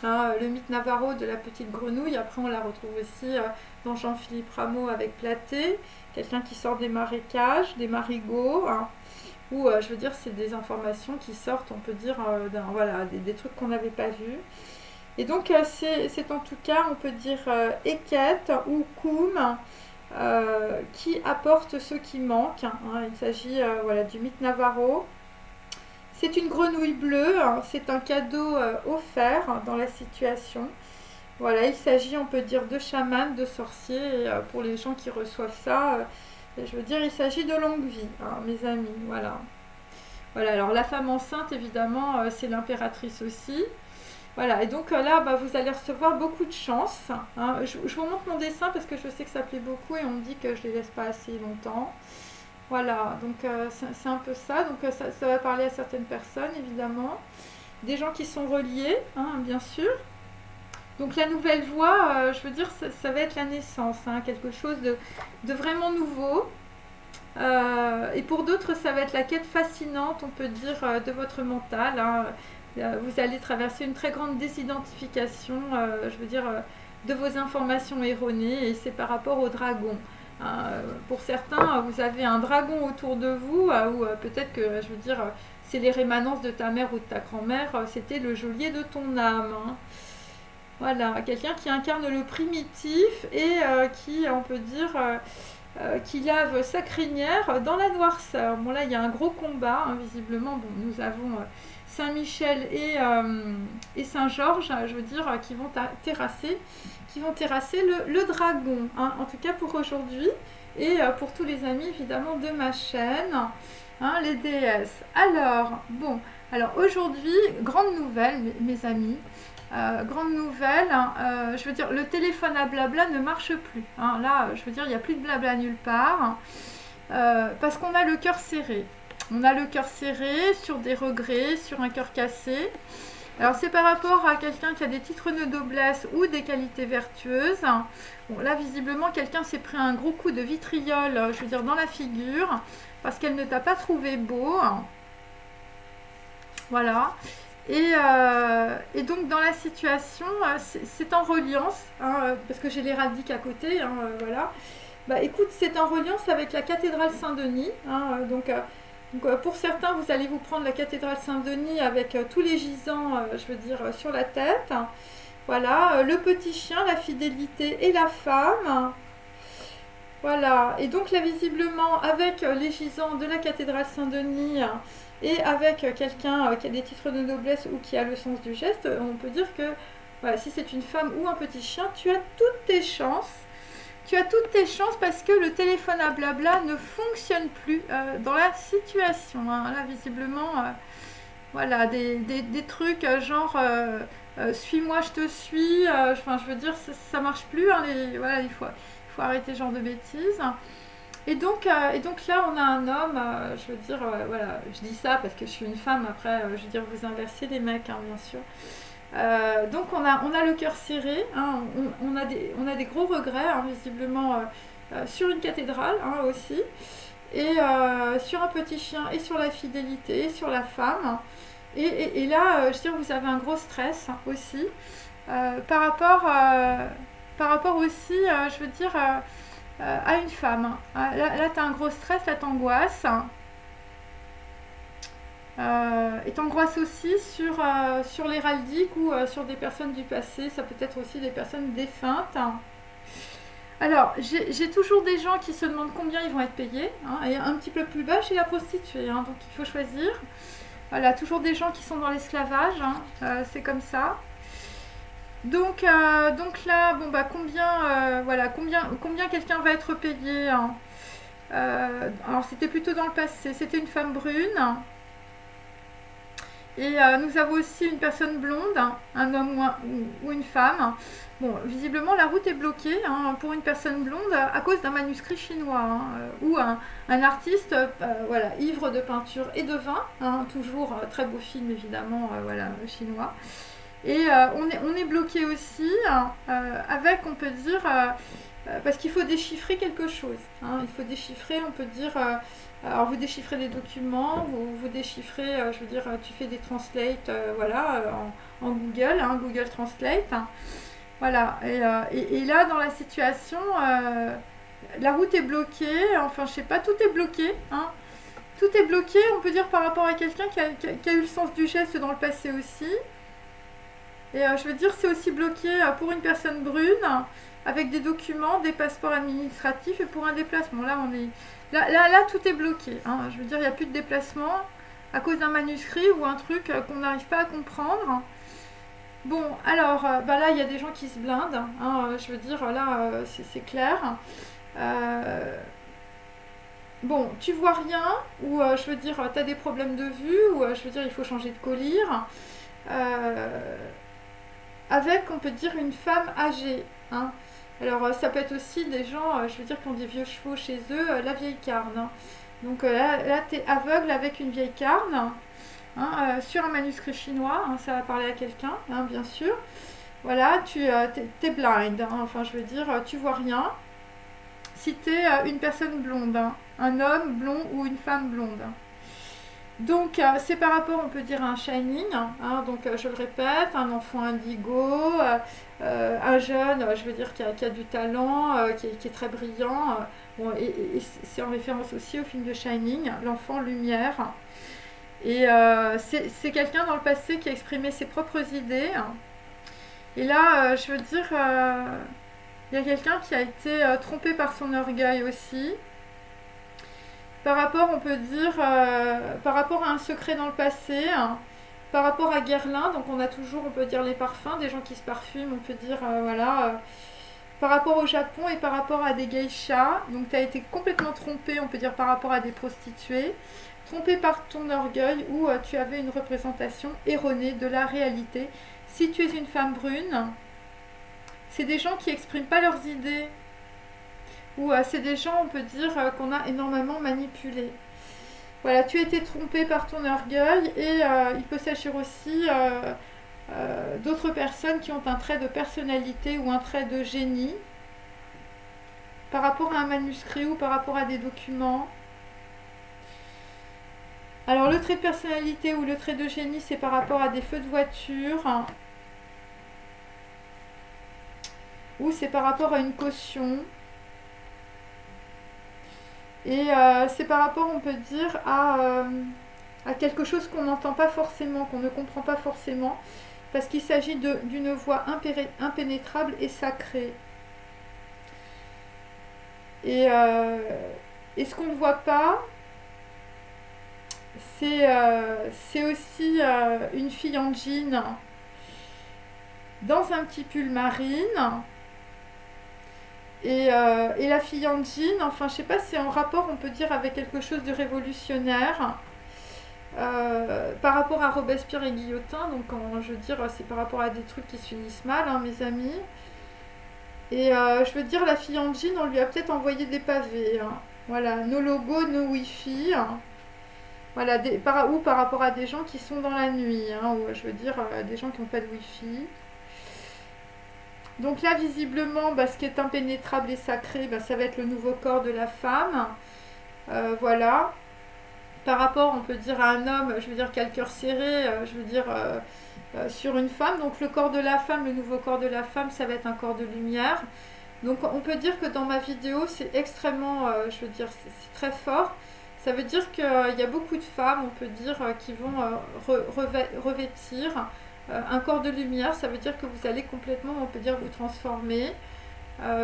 [SPEAKER 1] hein, le mythe Navarro de la petite grenouille. Après, on la retrouve aussi dans Jean-Philippe Rameau avec Platé, quelqu'un qui sort des marécages, des marigots, hein. Ou, je veux dire, c'est des informations qui sortent, on peut dire, voilà, des trucs qu'on n'avait pas vus. Et donc, c'est en tout cas, on peut dire, Eket ou Koum, qui apporte ce qui manque, hein. Il s'agit, voilà, du mythe Navarro. C'est une grenouille bleue, hein, c'est un cadeau offert dans la situation. Voilà, il s'agit, on peut dire, de chaman, de sorcier, et pour les gens qui reçoivent ça, je veux dire, il s'agit de longue vie, hein, mes amis, voilà. Voilà, alors la femme enceinte, évidemment, c'est l'impératrice aussi. Voilà, et donc là, bah, vous allez recevoir beaucoup de chance, hein. Je vous montre mon dessin parce que je sais que ça plaît beaucoup et on me dit que je ne les laisse pas assez longtemps. Voilà, donc c'est un peu ça. Donc ça va parler à certaines personnes, évidemment. Des gens qui sont reliés, hein, bien sûr. Donc la nouvelle voie, je veux dire, ça va être la naissance, hein, quelque chose de vraiment nouveau. Et pour d'autres, ça va être la quête fascinante, on peut dire, de votre mental, hein. Vous allez traverser une très grande désidentification, je veux dire, de vos informations erronées, et c'est par rapport au dragon. Pour certains, vous avez un dragon autour de vous, ou peut-être que, je veux dire, c'est les rémanences de ta mère ou de ta grand-mère, c'était le geôlier de ton âme, hein. Voilà, quelqu'un qui incarne le primitif et qui, on peut dire, qui lave sa crinière dans la noirceur. Bon, là, il y a un gros combat, hein, visiblement. Bon, nous avons Saint-Michel et Saint-Georges, je veux dire, qui vont terrasser le dragon, hein, en tout cas pour aujourd'hui. Et pour tous les amis, évidemment, de ma chaîne, hein, les déesses. Alors, bon, alors aujourd'hui, grande nouvelle, mes amis. Grande nouvelle, hein, je veux dire, le téléphone à blabla ne marche plus, hein. Là, je veux dire, il n'y a plus de blabla nulle part, parce qu'on a le cœur serré. On a le cœur serré sur des regrets, sur un cœur cassé. Alors c'est par rapport à quelqu'un qui a des titres de noblesse ou des qualités vertueuses. Bon, là visiblement quelqu'un s'est pris un gros coup de vitriol, je veux dire dans la figure, parce qu'elle ne t'a pas trouvé beau. Voilà. Et donc dans la situation, c'est en reliance, hein, parce que j'ai l'héraldique à côté, hein, voilà. Bah écoute, c'est en reliance avec la cathédrale Saint-Denis, hein, pour certains, vous allez vous prendre la cathédrale Saint-Denis avec tous les gisants, je veux dire, sur la tête. Voilà, le petit chien, la fidélité et la femme. Voilà, et donc là, visiblement, avec les gisants de la cathédrale Saint-Denis et avec quelqu'un qui a des titres de noblesse ou qui a le sens du geste, on peut dire que voilà, si c'est une femme ou un petit chien, tu as toutes tes chances. Tu as toutes tes chances parce que le téléphone à blabla ne fonctionne plus dans la situation. Hein. Là, visiblement, voilà, des trucs genre suis-moi, je te suis. Enfin, je veux dire, ça marche plus. Hein, voilà, il faut arrêter ce genre de bêtises. Et donc là, on a un homme, je veux dire, voilà, je dis ça parce que je suis une femme. Après, je veux dire, vous inversez les mecs, hein, bien sûr. Donc on a le cœur serré, hein, on a des gros regrets, hein, visiblement, sur une cathédrale, hein, aussi, et sur un petit chien, et sur la fidélité, et sur la femme. Et là, je veux dire, vous avez un gros stress, hein, aussi, par rapport aussi, je veux dire, à une femme. Là tu as un gros stress, là t'angoisses. Et t'angoisse aussi sur l'héraldique ou sur des personnes du passé, ça peut être aussi des personnes défuntes. Alors, j'ai toujours des gens qui se demandent combien ils vont être payés, hein, et un petit peu plus bas chez la prostituée, hein, donc il faut choisir. Voilà, toujours des gens qui sont dans l'esclavage, hein, c'est comme ça. Donc là, bon bah combien quelqu'un va être payé, hein. Alors c'était plutôt dans le passé, c'était une femme brune. Et nous avons aussi une personne blonde, hein, un homme ou une femme. Bon, visiblement, la route est bloquée, hein, pour une personne blonde à cause d'un manuscrit chinois, hein, ou un artiste, voilà, ivre de peinture et de vin, hein, toujours très beau film évidemment, voilà, chinois. Et on est bloqué aussi, hein, avec, on peut dire, parce qu'il faut déchiffrer quelque chose, hein, il faut déchiffrer, on peut dire... alors vous déchiffrez des documents, vous déchiffrez, je veux dire, tu fais des translates, voilà, en Google, hein, Google Translate. Hein, voilà, et là dans la situation, la route est bloquée, enfin je sais pas, tout est bloqué. Hein, tout est bloqué, on peut dire par rapport à quelqu'un qui a eu le sens du geste dans le passé aussi. Et je veux dire, c'est aussi bloqué pour une personne brune, avec des documents, des passeports administratifs et pour un déplacement. Là, on est... Là, tout est bloqué. Hein. Je veux dire, il n'y a plus de déplacement à cause d'un manuscrit ou un truc qu'on n'arrive pas à comprendre. Bon, alors, bah là, il y a des gens qui se blindent. Hein. Je veux dire, là, c'est clair. Bon, tu vois rien, ou je veux dire, tu as des problèmes de vue, ou je veux dire, il faut changer de collyre. Avec, on peut dire, une femme âgée. Hein. Alors, ça peut être aussi des gens, je veux dire, qui ont des vieux chevaux chez eux, la vieille carne. Hein. Donc là tu es aveugle avec une vieille carne, hein, sur un manuscrit chinois, hein, ça va parler à quelqu'un, hein, bien sûr. Voilà, t'es blind, hein, enfin je veux dire, tu vois rien. Si tu es une personne blonde, hein, un homme blond ou une femme blonde. Donc c'est par rapport, on peut dire, à un shining, hein, donc je le répète, un enfant indigo, un jeune, je veux dire, qui a du talent, qui est très brillant, bon, et c'est en référence aussi au film de Shining, l'enfant lumière, et c'est quelqu'un dans le passé qui a exprimé ses propres idées, et là, je veux dire, il y a quelqu'un qui a été trompé par son orgueil aussi. Par rapport, on peut dire, par rapport à un secret dans le passé, hein, par rapport à Guerlain, donc on a toujours, on peut dire, les parfums, des gens qui se parfument, on peut dire, voilà, par rapport au Japon et par rapport à des geishas, donc tu as été complètement trompé, on peut dire, par rapport à des prostituées, trompé par ton orgueil ou tu avais une représentation erronée de la réalité. Si tu es une femme brune, c'est des gens qui n'expriment pas leurs idées, ou c'est des gens, on peut dire, qu'on a énormément manipulés. Voilà, tu as été trompé par ton orgueil et il peut s'agir aussi d'autres personnes qui ont un trait de personnalité ou un trait de génie par rapport à un manuscrit ou par rapport à des documents. Alors le trait de personnalité ou le trait de génie, c'est par rapport à des feux de voiture, ou c'est par rapport à une caution. Et c'est par rapport, on peut dire, à quelque chose qu'on n'entend pas forcément, qu'on ne comprend pas forcément, parce qu'il s'agit d'une voix impénétrable et sacrée. Et ce qu'on ne voit pas, c'est aussi une fille en jean dans un petit pull marine. Et la fille en jean, enfin je sais pas, c'est en rapport, on peut dire, avec quelque chose de révolutionnaire par rapport à Robespierre et Guillotin. Donc je veux dire, c'est par rapport à des trucs qui se finissent mal, hein, mes amis. Et je veux dire, la fille en jean, on lui a peut-être envoyé des pavés, hein. Voilà, nos logos, nos wifi, hein. Voilà, ou par rapport à des gens qui sont dans la nuit, hein, ou je veux dire, des gens qui n'ont pas de wifi. Donc là, visiblement, ce qui est impénétrable et sacré, ça va être le nouveau corps de la femme. Voilà. Par rapport, on peut dire, à un homme, je veux dire, qui a le cœur serré, je veux dire, sur une femme. Donc le corps de la femme, le nouveau corps de la femme, ça va être un corps de lumière. Donc on peut dire que dans ma vidéo, c'est extrêmement, je veux dire, c'est très fort. Ça veut dire qu'il y a beaucoup de femmes, on peut dire, qui vont revêtir un corps de lumière. Ça veut dire que vous allez complètement, on peut dire, vous transformer.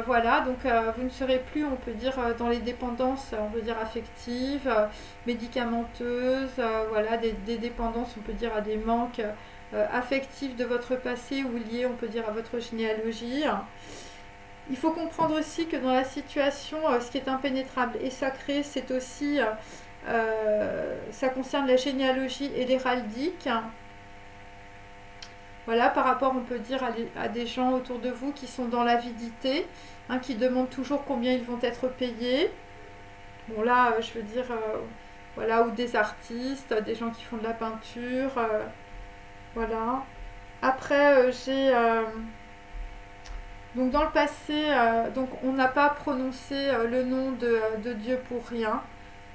[SPEAKER 1] Voilà, donc vous ne serez plus, on peut dire, dans les dépendances, on peut dire, affectives, médicamenteuses, voilà, des dépendances, on peut dire, à des manques affectifs de votre passé ou liés, on peut dire, à votre généalogie. Il faut comprendre aussi que dans la situation, ce qui est impénétrable et sacré, c'est aussi, ça concerne la généalogie et l'héraldique. Voilà, par rapport, on peut dire, à des gens autour de vous qui sont dans l'avidité, hein, qui demandent toujours combien ils vont être payés. Bon là, je veux dire, voilà, ou des artistes, des gens qui font de la peinture, voilà. Après, j'ai... donc dans le passé, donc on n'a pas prononcé le nom de Dieu pour rien.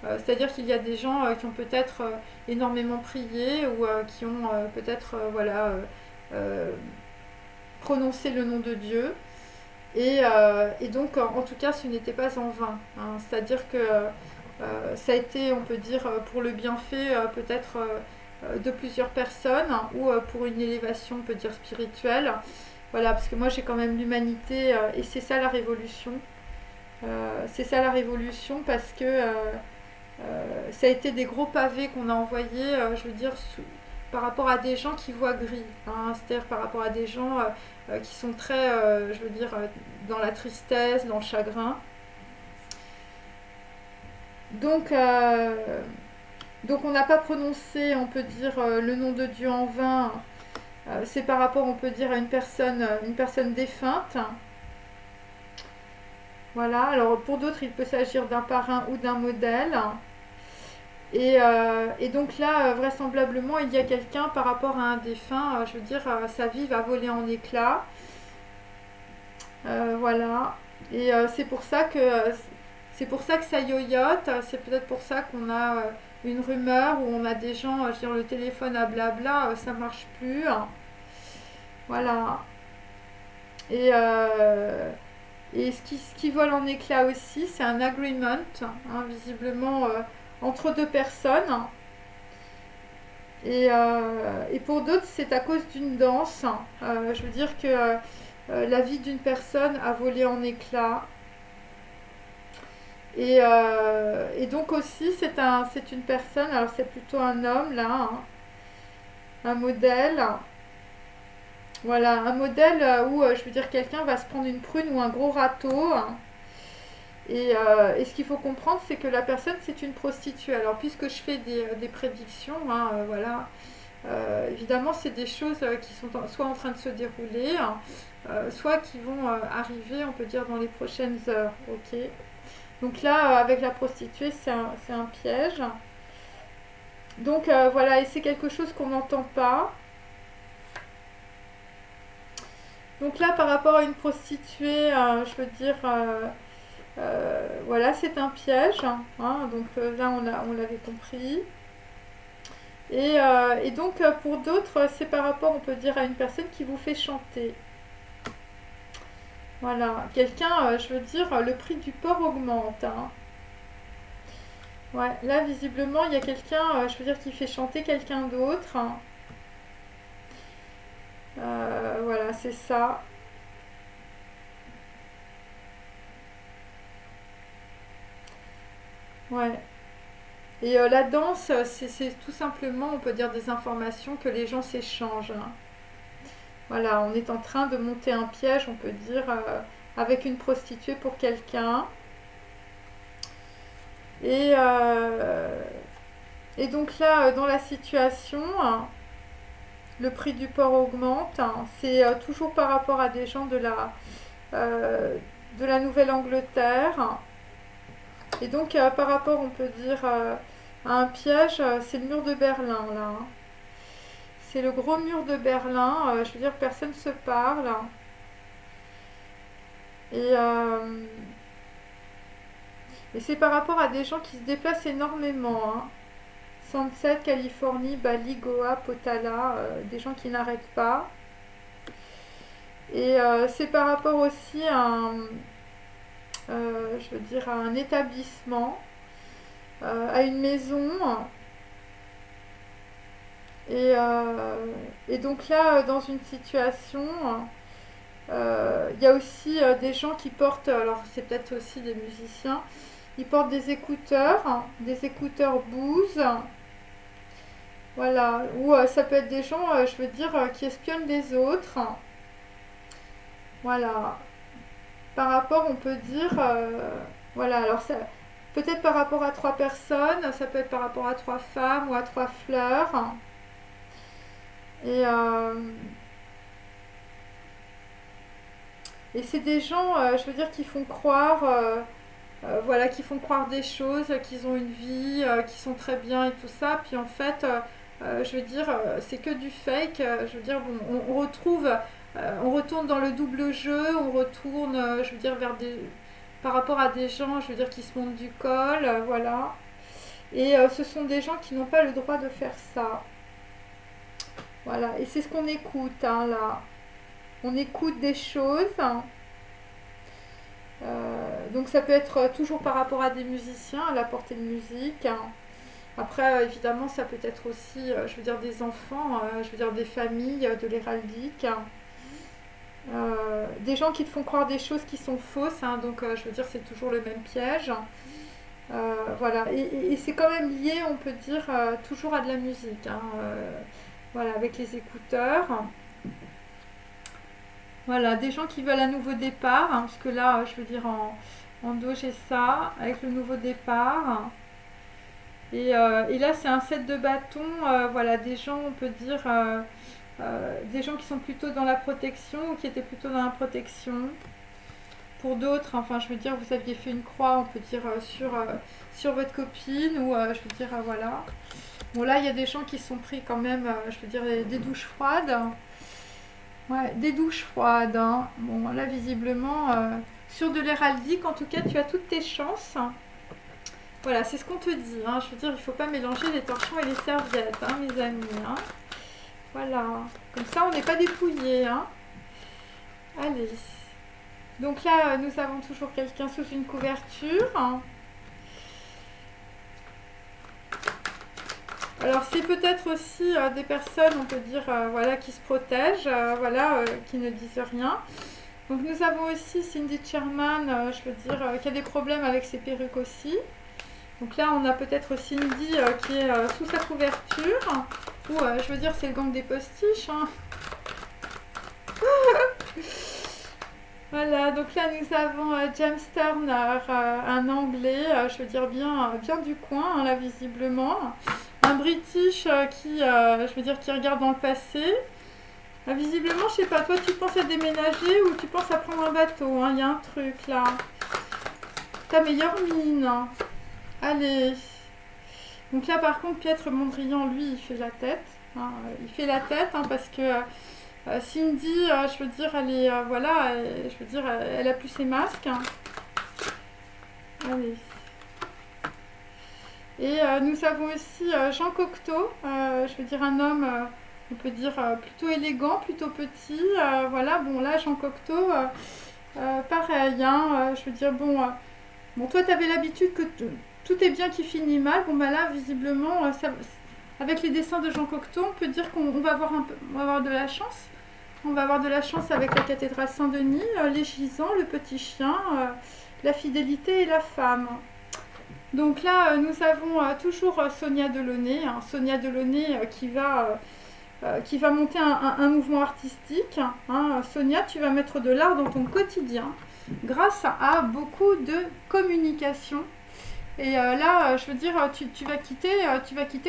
[SPEAKER 1] C'est-à-dire qu'il y a des gens qui ont peut-être énormément prié ou qui ont peut-être voilà, prononcé le nom de Dieu. Et donc en tout cas ce n'était pas en vain, hein. C'est-à-dire que ça a été, on peut dire, pour le bienfait peut-être de plusieurs personnes, hein, ou pour une élévation, on peut dire, spirituelle. Voilà, parce que moi j'ai quand même l'humanité, et c'est ça la révolution. C'est ça la révolution parce que ça a été des gros pavés qu'on a envoyés, je veux dire, par rapport à des gens qui voient gris, hein, c'est-à-dire par rapport à des gens qui sont très, je veux dire, dans la tristesse, dans le chagrin. Donc on n'a pas prononcé, on peut dire, le nom de Dieu en vain. C'est par rapport, on peut dire, à une personne défunte. Voilà, alors pour d'autres, il peut s'agir d'un parrain ou d'un modèle. Et donc là, vraisemblablement, il y a quelqu'un par rapport à un défunt, je veux dire, sa vie va voler en éclats. Voilà. Et c'est pour ça que ça yoyote. C'est peut-être pour ça qu'on a une rumeur où on a des gens, je veux dire, le téléphone à blabla, ça marche plus. Voilà. Et ce qui vole en éclats aussi, c'est un agreement, hein, visiblement entre deux personnes. Et pour d'autres, c'est à cause d'une danse. Je veux dire que la vie d'une personne a volé en éclats. Et donc aussi, c'est une personne, alors c'est plutôt un homme là, hein, un modèle. Voilà, un modèle où, je veux dire, quelqu'un va se prendre une prune ou un gros râteau. Et ce qu'il faut comprendre, c'est que la personne, c'est une prostituée. Alors, puisque je fais des prédictions, hein, voilà, évidemment, c'est des choses qui sont soit en train de se dérouler, soit qui vont arriver, on peut dire, dans les prochaines heures. Ok. Donc là, avec la prostituée, c'est un piège. Donc voilà, et c'est quelque chose qu'on n'entend pas. Donc là, par rapport à une prostituée, je veux dire, voilà, c'est un piège. Hein, donc là, on l'avait compris. Et donc, pour d'autres, c'est par rapport, on peut dire, à une personne qui vous fait chanter. Voilà, quelqu'un, je veux dire, le prix du porc augmente. Hein. Ouais, là, visiblement, il y a quelqu'un, je veux dire, qui fait chanter quelqu'un d'autre. Voilà, c'est ça. Ouais. Et la danse, c'est tout simplement, on peut dire, des informations que les gens s'échangent. Hein. Voilà, on est en train de monter un piège, on peut dire, avec une prostituée pour quelqu'un. Et, et donc là, dans la situation, hein, le prix du porc augmente. Hein, c'est toujours par rapport à des gens euh, de la Nouvelle-Angleterre. Et donc, par rapport, on peut dire, à un piège, c'est le mur de Berlin, là. Hein. C'est le gros mur de Berlin. Je veux dire, personne ne se parle. Et, euh, et c'est par rapport à des gens qui se déplacent énormément. Hein. Sunset, Californie, Bali, Goa, Potala, des gens qui n'arrêtent pas. Et c'est par rapport aussi je veux dire, à un établissement, à une maison. Et donc là, dans une situation, il y a aussi des gens qui portent, alors c'est peut-être aussi des musiciens, ils portent des écouteurs Bose, voilà, ou ça peut être des gens, je veux dire, qui espionnent les autres, voilà, par rapport, on peut dire, voilà, alors ça, peut-être par rapport à trois personnes, ça peut être par rapport à trois femmes ou à trois fleurs, et, euh, et c'est des gens, je veux dire, qui font croire, voilà, qui font croire des choses, qu'ils ont une vie, qui sont très bien et tout ça, puis en fait, je veux dire, c'est que du fake, je veux dire, bon, on retrouve, on retourne dans le double jeu, on retourne, je veux dire, par rapport à des gens, je veux dire, qui se montent du col, voilà. Et ce sont des gens qui n'ont pas le droit de faire ça. Voilà, et c'est ce qu'on écoute, hein, là. On écoute des choses. Hein. Donc ça peut être toujours par rapport à des musiciens, à la portée de musique. Hein. Après, évidemment, ça peut être aussi, je veux dire, des enfants, je veux dire, des familles, de l'héraldique. Hein. Des gens qui te font croire des choses qui sont fausses. Hein, donc, je veux dire, c'est toujours le même piège. Voilà, et c'est quand même lié, on peut dire, toujours à de la musique. Hein, voilà, avec les écouteurs. Voilà, des gens qui veulent un nouveau départ, hein, parce que là, je veux dire, en dos, j'ai ça, avec le nouveau départ. Et là, c'est un set de bâtons, voilà, des gens, on peut dire, des gens qui sont plutôt dans la protection ou qui étaient plutôt dans la protection. Pour d'autres, enfin, je veux dire, vous aviez fait une croix, on peut dire, sur votre copine, ou je veux dire, voilà. Bon, là, il y a des gens qui sont pris quand même, je veux dire, des douches froides. Ouais, des douches froides. Hein. Bon, là, visiblement, sur de l'héraldique, en tout cas, tu as toutes tes chances. Voilà, c'est ce qu'on te dit. Hein. Je veux dire, il ne faut pas mélanger les torchons et les serviettes, hein, mes amis. Hein. Voilà. Comme ça, on n'est pas dépouillés. Hein. Allez. Donc là, nous avons toujours quelqu'un sous une couverture. Hein. Alors c'est peut-être aussi des personnes, on peut dire, voilà, qui se protègent, voilà, qui ne disent rien. Donc nous avons aussi Cindy Sherman, je veux dire, qui a des problèmes avec ses perruques aussi. Donc là on a peut-être Cindy qui est sous sa couverture, ou je veux dire c'est le gang des postiches. Hein. Voilà, donc là nous avons James Turner, un anglais, je veux dire bien, bien du coin, hein, là visiblement. Un British je veux dire, qui regarde dans le passé. Visiblement, je sais pas, toi tu penses à déménager ou tu penses à prendre un bateau, hein, y a un truc là. Ta meilleure mine. Hein. Allez. Donc là par contre, Piètre Mondrian, lui, il fait la tête. Hein, il fait la tête hein, parce que Cindy, je veux dire, elle est, voilà, je veux dire, elle a plus ses masques. Allez. Et nous avons aussi Jean Cocteau, je veux dire un homme, on peut dire plutôt élégant, plutôt petit. Voilà, bon là Jean Cocteau, pareil, hein, je veux dire, bon, bon toi tu avais l'habitude que tout est bien qui finit mal. Bon bah là visiblement, avec les dessins de Jean Cocteau, on peut dire qu'on va avoir on va avoir de la chance. On va avoir de la chance avec la cathédrale Saint-Denis, les gisants, le petit chien, la fidélité et la femme. Donc là, nous avons toujours Sonia Delaunay, hein, Sonia Delaunay qui va monter un mouvement artistique. Hein. Sonia, tu vas mettre de l'art dans ton quotidien grâce à beaucoup de communication. Et là, je veux dire, tu vas quitter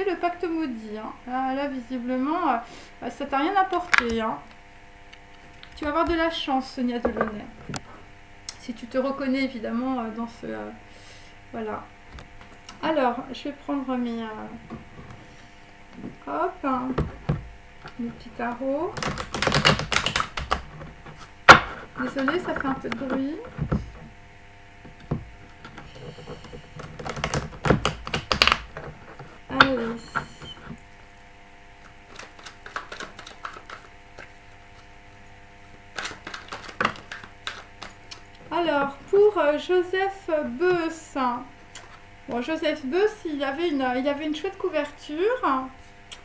[SPEAKER 1] le pacte maudit. Hein. Là, visiblement, ça t'a rien apporté. Hein. Tu vas avoir de la chance, Sonia Delaunay. Si tu te reconnais évidemment dans ce... voilà. Alors, je vais prendre mes... hop, mes petits tarots. Désolée, ça fait un peu de bruit. Allez. Alors, pour Joseph Beuys, bon, Joseph Beuys, il y avait une chouette couverture.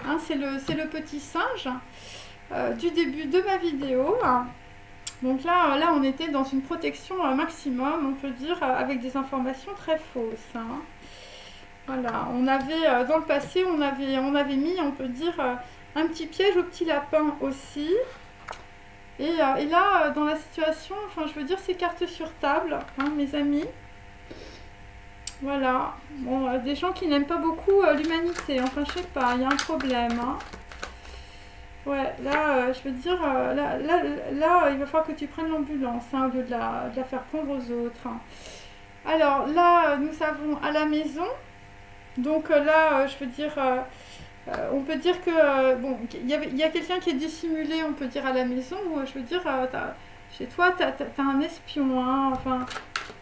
[SPEAKER 1] Hein, c'est le petit singe du début de ma vidéo. Donc là, on était dans une protection maximum, on peut dire, avec des informations très fausses. Hein. Voilà, on avait, dans le passé, on avait mis, on peut dire, un petit piège au petit lapin aussi. Et là, dans la situation, enfin, je veux dire, c'est carte sur table, hein, mes amis. Voilà. Bon, des gens qui n'aiment pas beaucoup l'humanité. Enfin, je sais pas, il y a un problème. Hein. Ouais, là, je veux dire, là, il va falloir que tu prennes l'ambulance, hein, au lieu de la faire prendre aux autres. Hein. Alors, là, nous avons à la maison. Donc là, je veux dire... on peut dire que, bon, il y a quelqu'un qui est dissimulé, on peut dire, à la maison, ou je veux dire, chez toi, tu as un espion, hein, enfin,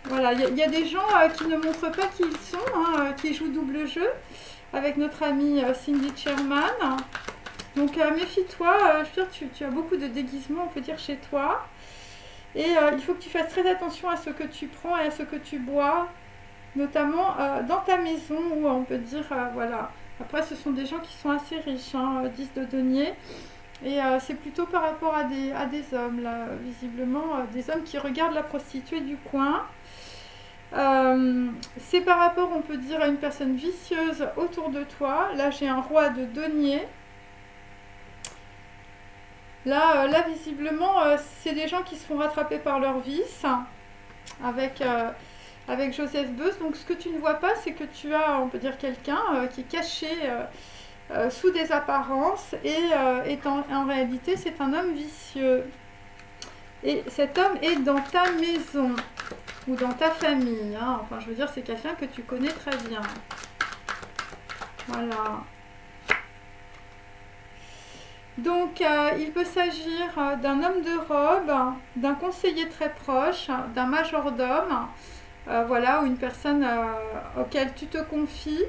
[SPEAKER 1] voilà, il y a des gens qui ne montrent pas qui ils sont, hein, qui jouent double jeu, avec notre amie Cindy Sherman. Donc méfie-toi, je veux dire, tu as beaucoup de déguisements, on peut dire, chez toi, et il faut que tu fasses très attention à ce que tu prends et à ce que tu bois, notamment dans ta maison, où on peut dire, voilà. Après, ce sont des gens qui sont assez riches, hein, 10 de denier. Et c'est plutôt par rapport à des hommes, là, visiblement, des hommes qui regardent la prostituée du coin. C'est par rapport, on peut dire, à une personne vicieuse autour de toi. Là, j'ai un roi de denier. Là, visiblement, c'est des gens qui se font rattraper par leur vice, avec Joseph Beuys. Donc ce que tu ne vois pas, c'est que tu as, on peut dire, quelqu'un qui est caché sous des apparences et en réalité c'est un homme vicieux. Et cet homme est dans ta maison ou dans ta famille. Hein. Enfin, je veux dire, c'est quelqu'un que tu connais très bien. Voilà. Donc, il peut s'agir d'un homme de robe, d'un conseiller très proche, d'un majordome. Voilà, ou une personne auquel tu te confies.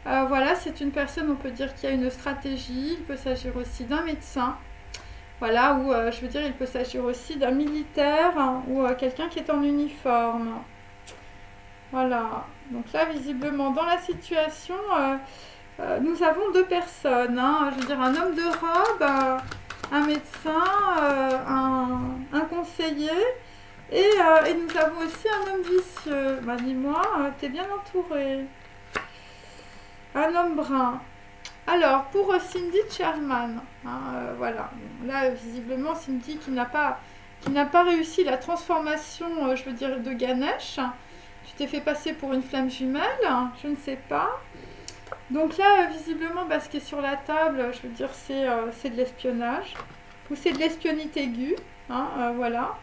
[SPEAKER 1] Voilà, c'est une personne, on peut dire, qui a une stratégie. Il peut s'agir aussi d'un médecin. Voilà, ou je veux dire, il peut s'agir aussi d'un militaire, hein, ou quelqu'un qui est en uniforme. Voilà, donc là, visiblement, dans la situation, nous avons deux personnes. Hein, je veux dire, un homme de robe, un médecin, un conseiller. Et nous avons aussi un homme vicieux. Bah, dis-moi, t'es bien entouré. Un homme brun. Alors, pour Cindy Sherman, hein, voilà. Là, visiblement, Cindy qui n'a pas réussi la transformation, je veux dire, de Ganesh. Tu t'es fait passer pour une flamme jumelle, je ne sais pas. Donc là, visiblement, bah, ce qui est sur la table, je veux dire, c'est de l'espionnage. Ou c'est de l'espionnite aiguë. Hein, voilà.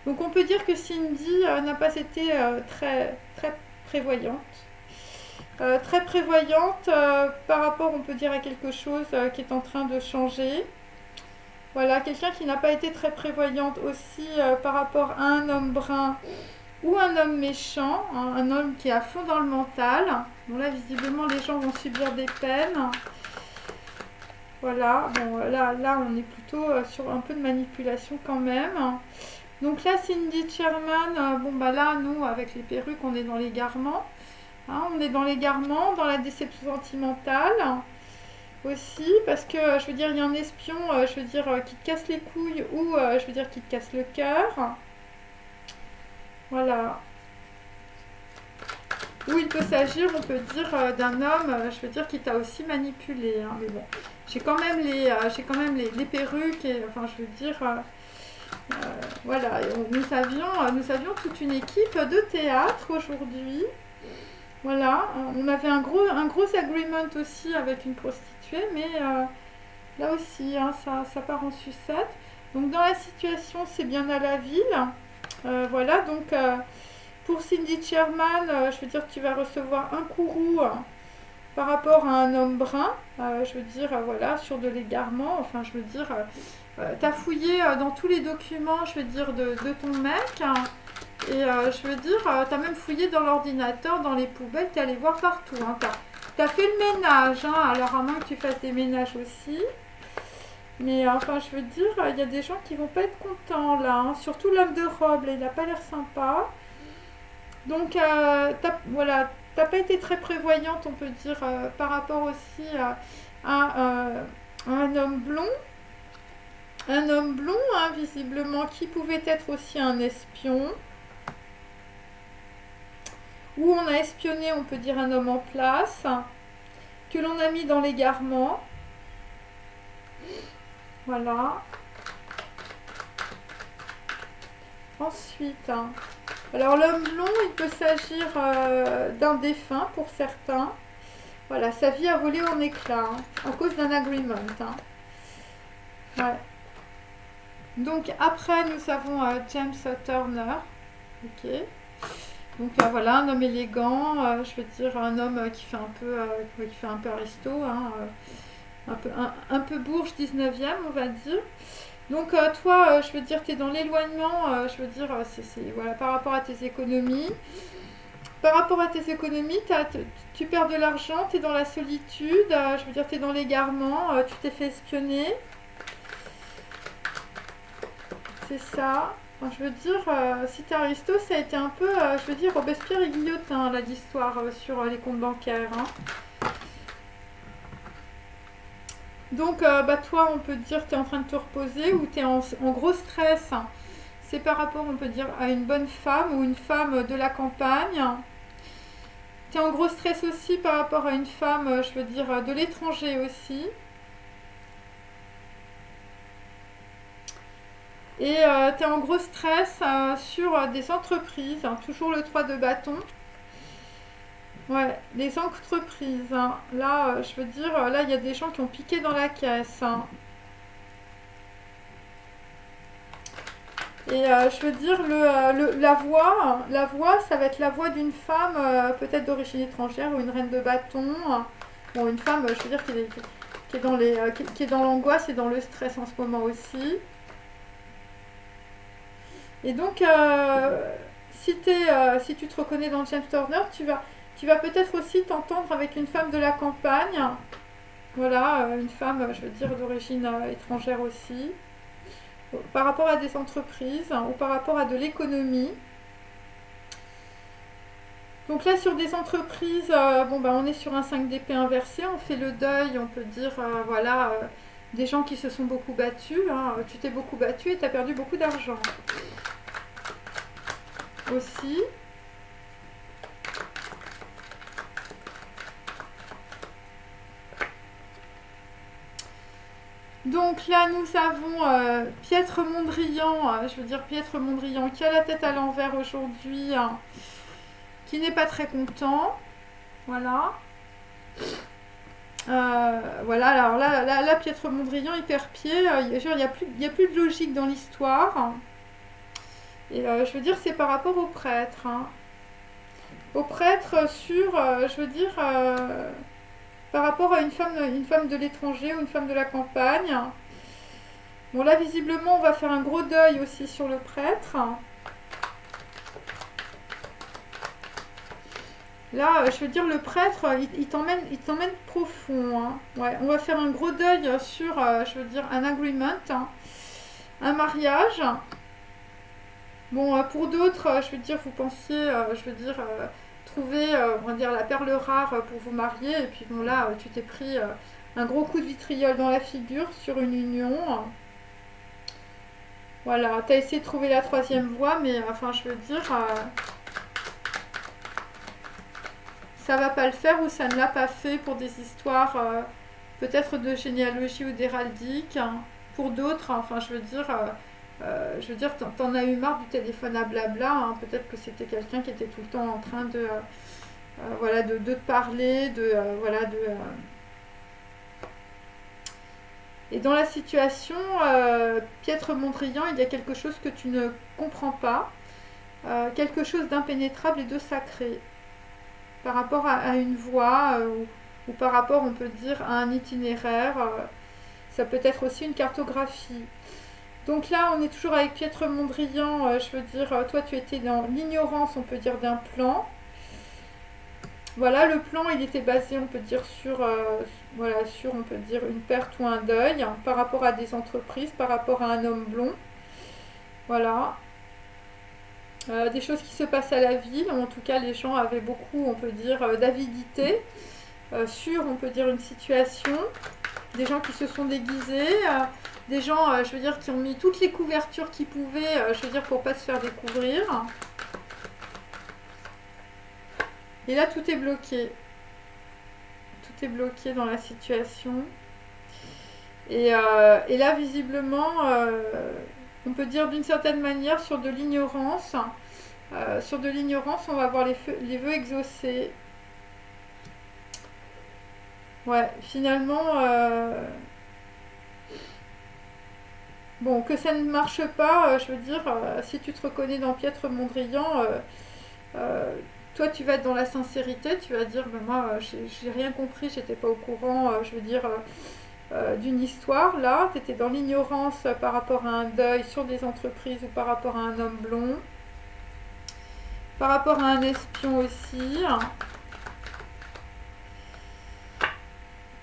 [SPEAKER 1] Donc on peut dire que Cindy n'a pas été très prévoyante. Très prévoyante par rapport, on peut dire, à quelque chose qui est en train de changer. Voilà, quelqu'un qui n'a pas été très prévoyante aussi par rapport à un homme brun ou un homme méchant, hein, un homme qui est à fond dans le mental. Bon là, visiblement, les gens vont subir des peines. Voilà, bon là on est plutôt sur un peu de manipulation quand même. Donc là, Cindy Sherman, bon bah là, nous, avec les perruques, on est dans l'égarement. Hein, on est dans l'égarement, dans la déception sentimentale aussi, parce que, je veux dire, il y a un espion, je veux dire, qui te casse les couilles ou, je veux dire, qui te casse le cœur. Voilà. Ou il peut s'agir, on peut dire, d'un homme, je veux dire, qui t'a aussi manipulé. Hein, mais bon, j'ai quand même les perruques, et, enfin, je veux dire... voilà, nous avions toute une équipe de théâtre aujourd'hui. Voilà, on avait un gros agreement aussi avec une prostituée, mais là aussi, hein, ça part en sucette. Donc dans la situation, c'est bien à la ville. Voilà, donc pour Cindy Sherman, je veux dire, tu vas recevoir un courroux par rapport à un homme brun. Je veux dire, voilà, sur de l'égarement. Enfin, je veux dire, t'as fouillé dans tous les documents, je veux dire, de ton mec. Et je veux dire, t'as même fouillé dans l'ordinateur, dans les poubelles, t'es allé voir partout. Hein. T'as fait le ménage, hein, alors à moins que tu fasses des ménages aussi. Mais enfin, je veux dire, il y a des gens qui vont pas être contents là. Hein. Surtout l'homme de robe, là, il a pas l'air sympa. Donc, voilà, t'as pas été très prévoyante, on peut dire, par rapport aussi à un homme blond. Un homme blond, hein, visiblement, qui pouvait être aussi un espion. Où on a espionné, on peut dire, un homme en place, que l'on a mis dans l'égarement. Voilà. Ensuite, hein, alors l'homme blond, il peut s'agir d'un défunt pour certains. Voilà, sa vie a volé en éclats, hein, à cause d'un agreement. Hein. Ouais. Donc après, nous avons James Turner. Ok. Donc voilà, un homme élégant, je veux dire un homme qui fait un peu aristo, hein, un peu bourge 19e, on va dire. Donc toi, je veux dire, tu es dans l'éloignement, je veux dire, voilà, par rapport à tes économies. Par rapport à tes économies, tu perds de l'argent, tu es dans la solitude, je veux dire, tu es dans l'égarement, tu t'es fait espionner. C'est ça. Enfin, je veux dire, si t'es aristo, ça a été un peu, je veux dire, Robespierre et Guillotin, là, l'histoire sur les comptes bancaires. Hein. Donc, bah, toi, on peut dire que tu es en train de te reposer ou tu es en gros stress. C'est par rapport, on peut dire, à une bonne femme ou une femme de la campagne. Tu es en gros stress aussi par rapport à une femme, je veux dire, de l'étranger aussi. Et tu es en gros stress sur des entreprises, hein, toujours le 3 de bâton. Ouais, les entreprises. Hein. Là, je veux dire, là, il y a des gens qui ont piqué dans la caisse. Hein. Et je veux dire, la voix, ça va être la voix d'une femme, peut-être d'origine étrangère, ou une reine de bâton. Bon, une femme, je veux dire, qui est dans l'angoisse et dans le stress en ce moment aussi. Et donc, si tu te reconnais dans James Turner, tu vas peut-être aussi t'entendre avec une femme de la campagne. Voilà, une femme, je veux dire, d'origine étrangère aussi. Par rapport à des entreprises, hein, ou par rapport à de l'économie. Donc là, sur des entreprises, bon, bah, on est sur un 5 d'épée inversé. On fait le deuil, on peut dire, voilà, des gens qui se sont beaucoup battus. Hein. Tu t'es beaucoup battu et tu as perdu beaucoup d'argent. Aussi. Donc là, nous avons Piètre Mondrian, je veux dire Piètre Mondrian, qui a la tête à l'envers aujourd'hui, hein, qui n'est pas très content. Voilà. Voilà, alors là, Piètre Mondrian, il perd pied. Il n'y a plus de logique dans l'histoire. Et je veux dire, c'est par rapport au prêtre. Hein. Au prêtre sur, je veux dire, par rapport à une femme de l'étranger ou une femme de la campagne. Bon, là, visiblement, on va faire un gros deuil aussi sur le prêtre. Là, je veux dire, le prêtre, il t'emmène profond. Hein. Ouais, on va faire un gros deuil sur, je veux dire, un agreement, hein, un mariage. Bon, pour d'autres, je veux dire, vous pensiez, je veux dire, trouver, on va dire, la perle rare pour vous marier. Et puis, bon, là, tu t'es pris un gros coup de vitriol dans la figure sur une union. Voilà, tu as essayé de trouver la troisième voie, mais, enfin, je veux dire... ça va pas le faire ou ça ne l'a pas fait pour des histoires peut-être de généalogie ou d'héraldique. Hein. Pour d'autres, enfin je veux dire, t'en as eu marre du téléphone à blabla. Hein. Peut-être que c'était quelqu'un qui était tout le temps en train de voilà de te parler, voilà de et dans la situation Piètre Mondrian, il y a quelque chose que tu ne comprends pas, quelque chose d'impénétrable et de sacré. Par rapport à une voie ou par rapport, on peut dire, à un itinéraire. Ça peut être aussi une cartographie. Donc là, on est toujours avec Piètre Mondrian. Je veux dire, toi, tu étais dans l'ignorance, on peut dire, d'un plan. Voilà, le plan, il était basé, on peut dire, sur, voilà, sur, on peut dire, une perte ou un deuil, hein, par rapport à des entreprises, par rapport à un homme blond. Voilà. Des choses qui se passent à la ville. En tout cas, les gens avaient beaucoup, on peut dire, d'avidité sur, on peut dire, une situation. Des gens qui se sont déguisés, des gens, je veux dire, qui ont mis toutes les couvertures qu'ils pouvaient, je veux dire, pour pas se faire découvrir. Et là, tout est bloqué. Tout est bloqué dans la situation. Et là, visiblement... on peut dire d'une certaine manière sur de l'ignorance. Sur de l'ignorance, on va avoir les vœux exaucés. Ouais, finalement, bon, que ça ne marche pas, je veux dire, si tu te reconnais dans Piètre Mondrian, toi tu vas être dans la sincérité, tu vas dire, ben moi, j'ai rien compris, j'étais pas au courant, je veux dire... d'une histoire, là, tu étais dans l'ignorance par rapport à un deuil sur des entreprises ou par rapport à un homme blond, par rapport à un espion aussi.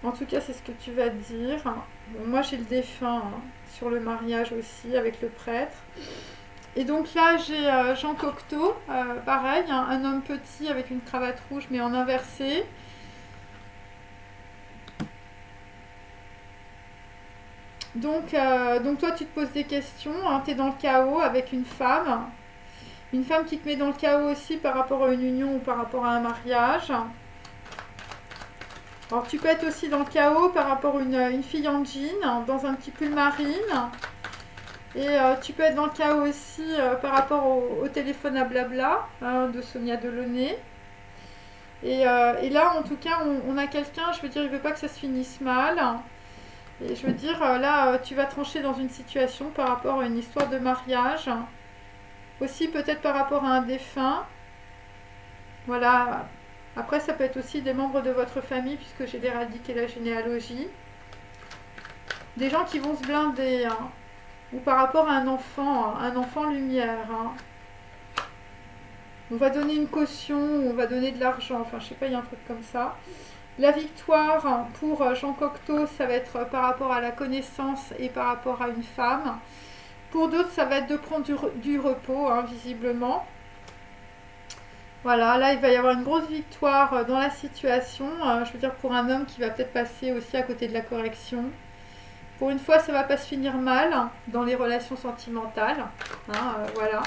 [SPEAKER 1] En tout cas, c'est ce que tu vas dire. Bon, moi, j'ai le défunt hein, sur le mariage aussi avec le prêtre. Et donc là, j'ai Jean Cocteau, pareil, hein, un homme petit avec une cravate rouge mais en inversé. Donc toi, tu te poses des questions, hein, tu es dans le chaos avec une femme qui te met dans le chaos aussi par rapport à une union ou par rapport à un mariage. Alors tu peux être aussi dans le chaos par rapport à une fille en jean, dans un petit pull marine. Et tu peux être dans le chaos aussi par rapport au téléphone à blabla hein, de Sonia Delaunay. Et là, en tout cas, on a quelqu'un, je veux dire, il veut pas que ça se finisse mal. Et je veux dire, là, tu vas trancher dans une situation par rapport à une histoire de mariage. Aussi, peut-être par rapport à un défunt. Voilà. Après, ça peut être aussi des membres de votre famille, puisque j'ai l'héraldique et la généalogie. Des gens qui vont se blinder. Hein. Ou par rapport à un enfant lumière. Hein. On va donner une caution, on va donner de l'argent. Enfin, je sais pas, il y a un truc comme ça. La victoire pour Jean Cocteau, ça va être par rapport à la connaissance et par rapport à une femme. Pour d'autres, ça va être de prendre du repos, hein, visiblement. Voilà, là, il va y avoir une grosse victoire dans la situation. Je veux dire, pour un homme qui va peut-être passer aussi à côté de la correction. Pour une fois, ça ne va pas se finir mal dans les relations sentimentales. Hein, voilà.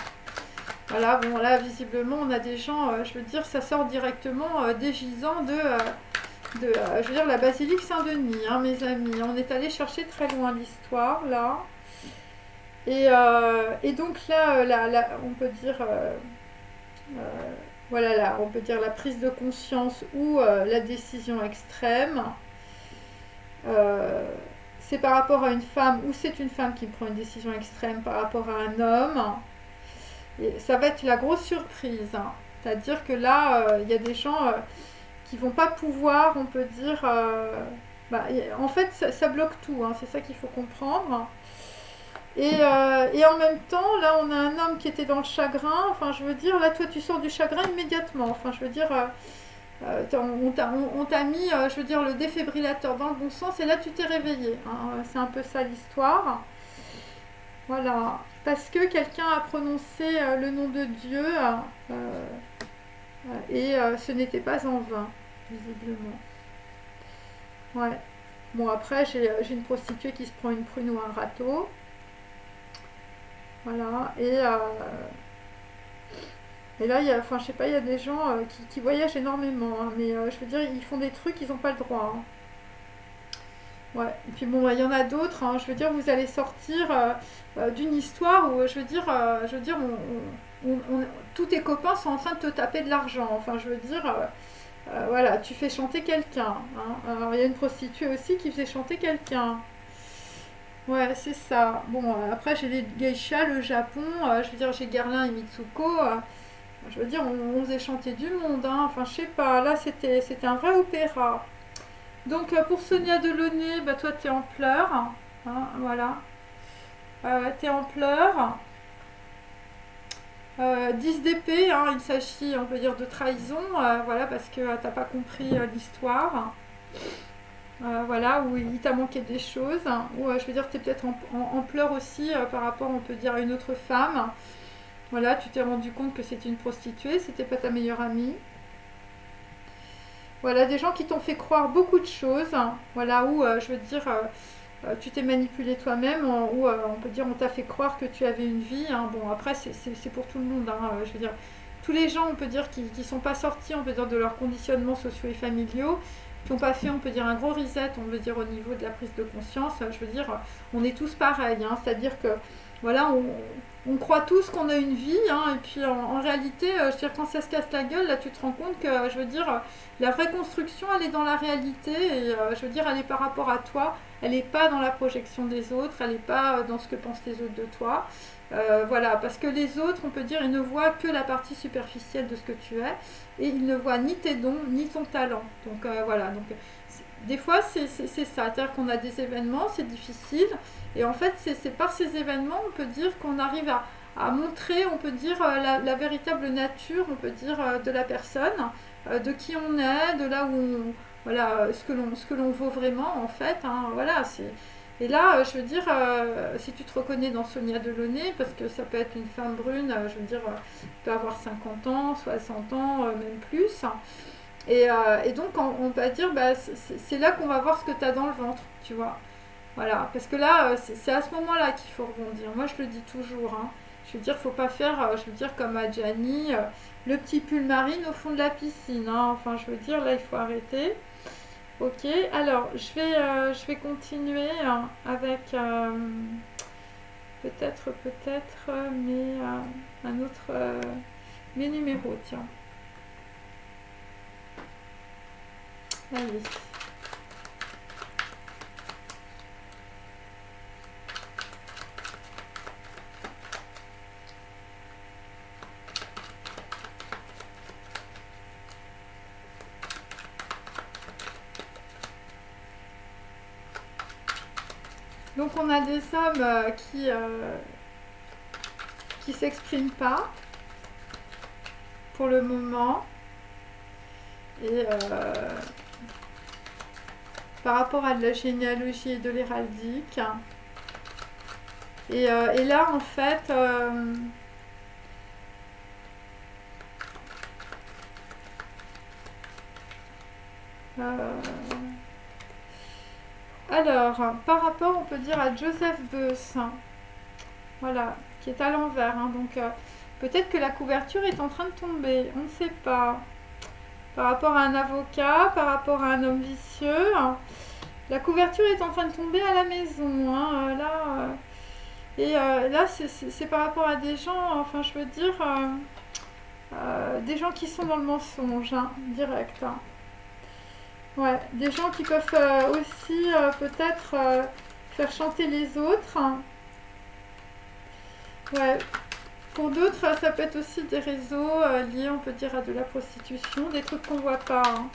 [SPEAKER 1] Voilà, bon, là, visiblement, on a des gens, je veux dire, ça sort directement des gisants je veux dire, la basilique Saint-Denis, hein, mes amis. On est allé chercher très loin l'histoire, là. Et donc là, on peut dire... voilà, là, on peut dire la prise de conscience ou la décision extrême. C'est par rapport à une femme ou c'est une femme qui prend une décision extrême par rapport à un homme. Et ça va être la grosse surprise. Hein. C'est-à-dire que là, il y a des gens qui vont pas pouvoir, on peut dire... en fait, ça bloque tout. Hein, c'est ça qu'il faut comprendre. Et en même temps, là, on a un homme qui était dans le chagrin. Enfin, je veux dire, là, toi, tu sors du chagrin immédiatement. Enfin, je veux dire, on t'a mis, je veux dire, le défibrillateur dans le bon sens et là, tu t'es réveillé, hein. C'est un peu ça l'histoire. Voilà. Parce que quelqu'un a prononcé le nom de Dieu et ce n'était pas en vain, visiblement. Ouais. Bon, après, j'ai une prostituée qui se prend une prune ou un râteau. Voilà. Et là, enfin, je sais pas, il y a des gens qui voyagent énormément, hein, mais je veux dire, ils font des trucs, ils n'ont pas le droit, hein. Ouais. Et puis bon, il y en a d'autres, hein, je veux dire, vous allez sortir d'une histoire où, tous tes copains sont en train de te taper de l'argent. Enfin, je veux dire, voilà, tu fais chanter quelqu'un, hein. Alors, il y a une prostituée aussi qui faisait chanter quelqu'un. Ouais, c'est ça. Bon, après, j'ai les geishas, le Japon, je veux dire, j'ai Guerlain et Mitsuko. Je veux dire, on faisait chanter du monde, hein. Enfin, je sais pas, là, c'était un vrai opéra. Donc, pour Sonia Delaunay, bah, toi, t'es en pleurs, hein, voilà. T'es en pleurs. 10 d'épée, hein, il s'agit, on peut dire, de trahison, voilà, parce que t'as pas compris l'histoire. Voilà, où il t'a manqué des choses, hein, ou je veux dire, tu es peut-être en pleurs aussi par rapport, on peut dire, à une autre femme. Voilà, tu t'es rendu compte que c'était une prostituée, c'était pas ta meilleure amie. Voilà, des gens qui t'ont fait croire beaucoup de choses, hein, voilà, où je veux dire, tu t'es manipulé toi-même, ou on peut dire, on t'a fait croire que tu avais une vie, hein. Bon, après, c'est pour tout le monde, hein, je veux dire, tous les gens, on peut dire, qui sont pas sortis, on peut dire, de leurs conditionnements sociaux et familiaux, qui n'ont pas fait, on peut dire, un gros reset, on veut dire, au niveau de la prise de conscience, je veux dire, on est tous pareils, hein, c'est-à-dire que, voilà, on croit tous qu'on a une vie, hein, et puis en réalité, je veux dire, quand ça se casse la gueule, là, tu te rends compte que, je veux dire, la vraie construction, elle est dans la réalité, et je veux dire, elle est par rapport à toi, elle n'est pas dans la projection des autres, elle n'est pas dans ce que pensent les autres de toi. Voilà, parce que les autres, on peut dire, ils ne voient que la partie superficielle de ce que tu es, et ils ne voient ni tes dons, ni ton talent. Donc voilà, donc des fois c'est ça, c'est-à-dire qu'on a des événements, c'est difficile, et en fait c'est par ces événements, on peut dire qu'on arrive à montrer, on peut dire, la véritable nature, on peut dire, de la personne, de qui on est, de là où on, voilà, ce que l'on vaut vraiment en fait, hein, voilà, c'est... Et là, je veux dire, si tu te reconnais dans Sonia Delaunay, parce que ça peut être une femme brune, je veux dire, peut avoir 50 ans, 60 ans, même plus. Et donc, on va dire, bah, c'est là qu'on va voir ce que tu as dans le ventre, tu vois. Voilà, parce que là, c'est à ce moment-là qu'il faut rebondir. Moi, je le dis toujours, hein. Je veux dire, faut pas faire, je veux dire, comme à Gianni, le petit pull marine au fond de la piscine, hein. Enfin, je veux dire, là, il faut arrêter. Ok, alors je vais continuer hein, avec peut-être, mais un autre, mes numéros, tiens. Allez. Donc on a des hommes qui s'expriment pas pour le moment. Et par rapport à de la généalogie et de l'héraldique. Et là en fait... alors, par rapport, on peut dire à Joseph Beuys, hein, voilà, qui est à l'envers, hein, donc peut-être que la couverture est en train de tomber, on ne sait pas. Par rapport à un avocat, par rapport à un homme vicieux, hein, la couverture est en train de tomber à la maison, hein, là, et là, c'est par rapport à des gens, enfin, je veux dire, des gens qui sont dans le mensonge, hein, direct, hein. Ouais, des gens qui peuvent aussi peut-être faire chanter les autres, hein. Ouais, pour d'autres, ça peut être aussi des réseaux liés, on peut dire, à de la prostitution, des trucs qu'on voit pas, hein.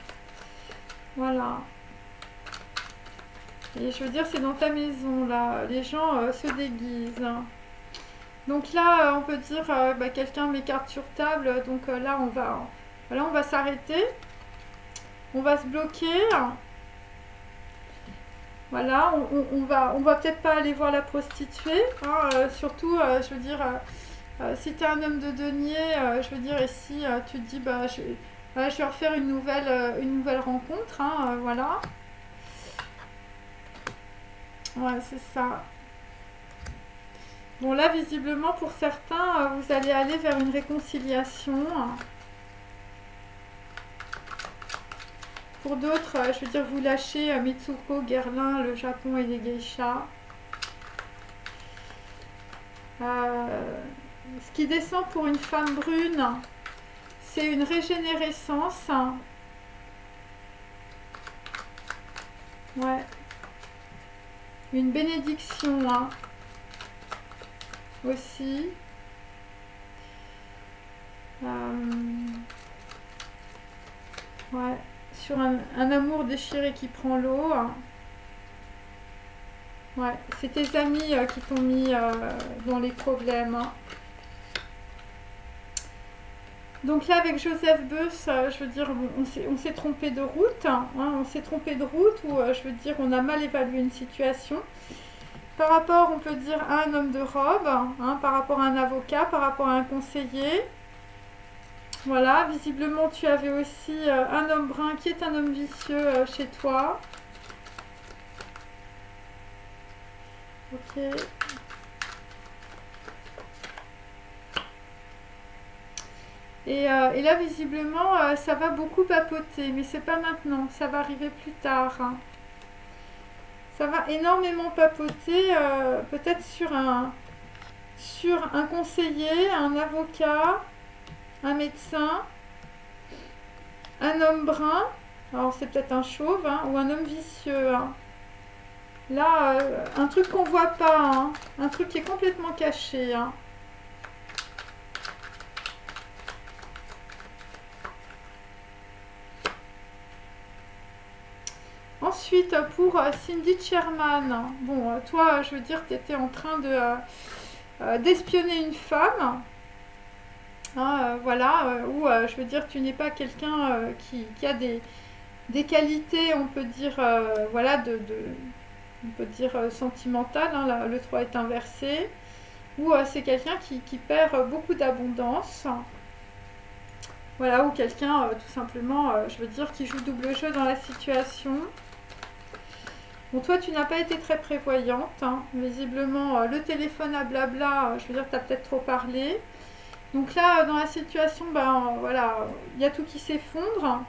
[SPEAKER 1] Voilà. Et je veux dire, c'est dans ta maison, là. Les gens se déguisent. Donc là, on peut dire, bah, quelqu'un met carte sur table. Donc là, voilà, on va s'arrêter. On va se bloquer. Voilà, on va peut-être pas aller voir la prostituée. Hein, surtout, je veux dire, si tu es un homme de denier, je veux dire, et si tu te dis, bah, voilà, je vais refaire une nouvelle rencontre. Hein, voilà. Ouais, c'est ça. Bon, là, visiblement, pour certains, vous allez aller vers une réconciliation. Pour d'autres, je veux dire, vous lâchez Mitsuko, Guerlain, le Japon et les geishas. Ce qui descend pour une femme brune, c'est une régénérescence. Ouais. Une bénédiction, hein. Aussi. Ouais. Sur un amour déchiré qui prend l'eau. Ouais. C'est tes amis qui t'ont mis dans les problèmes. Hein. Donc là, avec Joseph Beuys, je veux dire, bon, on s'est trompé de route. Hein, on s'est trompé de route ou je veux dire, on a mal évalué une situation. Par rapport, on peut dire, à un homme de robe, hein, par rapport à un avocat, par rapport à un conseiller. Voilà, visiblement, tu avais aussi un homme brun qui est un homme vicieux chez toi. Ok. Et là, visiblement, ça va beaucoup papoter, mais c'est pas maintenant, ça va arriver plus tard. Hein. Ça va énormément papoter, peut-être sur un conseiller, un avocat, un médecin, un homme brun, alors c'est peut-être un chauve, hein, ou un homme vicieux. Hein. Là, un truc qu'on voit pas, hein, un truc qui est complètement caché. Hein. Ensuite, pour Cindy Sherman, bon, toi, je veux dire, tu étais en train d'espionner une femme, hein, voilà, ou je veux dire, tu n'es pas quelqu'un qui a des qualités, on peut dire, voilà, on peut dire sentimentales, hein, le 3 est inversé, ou c'est quelqu'un qui perd beaucoup d'abondance. Voilà, ou quelqu'un, tout simplement, je veux dire, qui joue double jeu dans la situation. Bon, toi, tu n'as pas été très prévoyante. Hein. Visiblement, le téléphone à blabla, je veux dire, tu as peut-être trop parlé. Donc là, dans la situation, ben voilà, il y a tout qui s'effondre.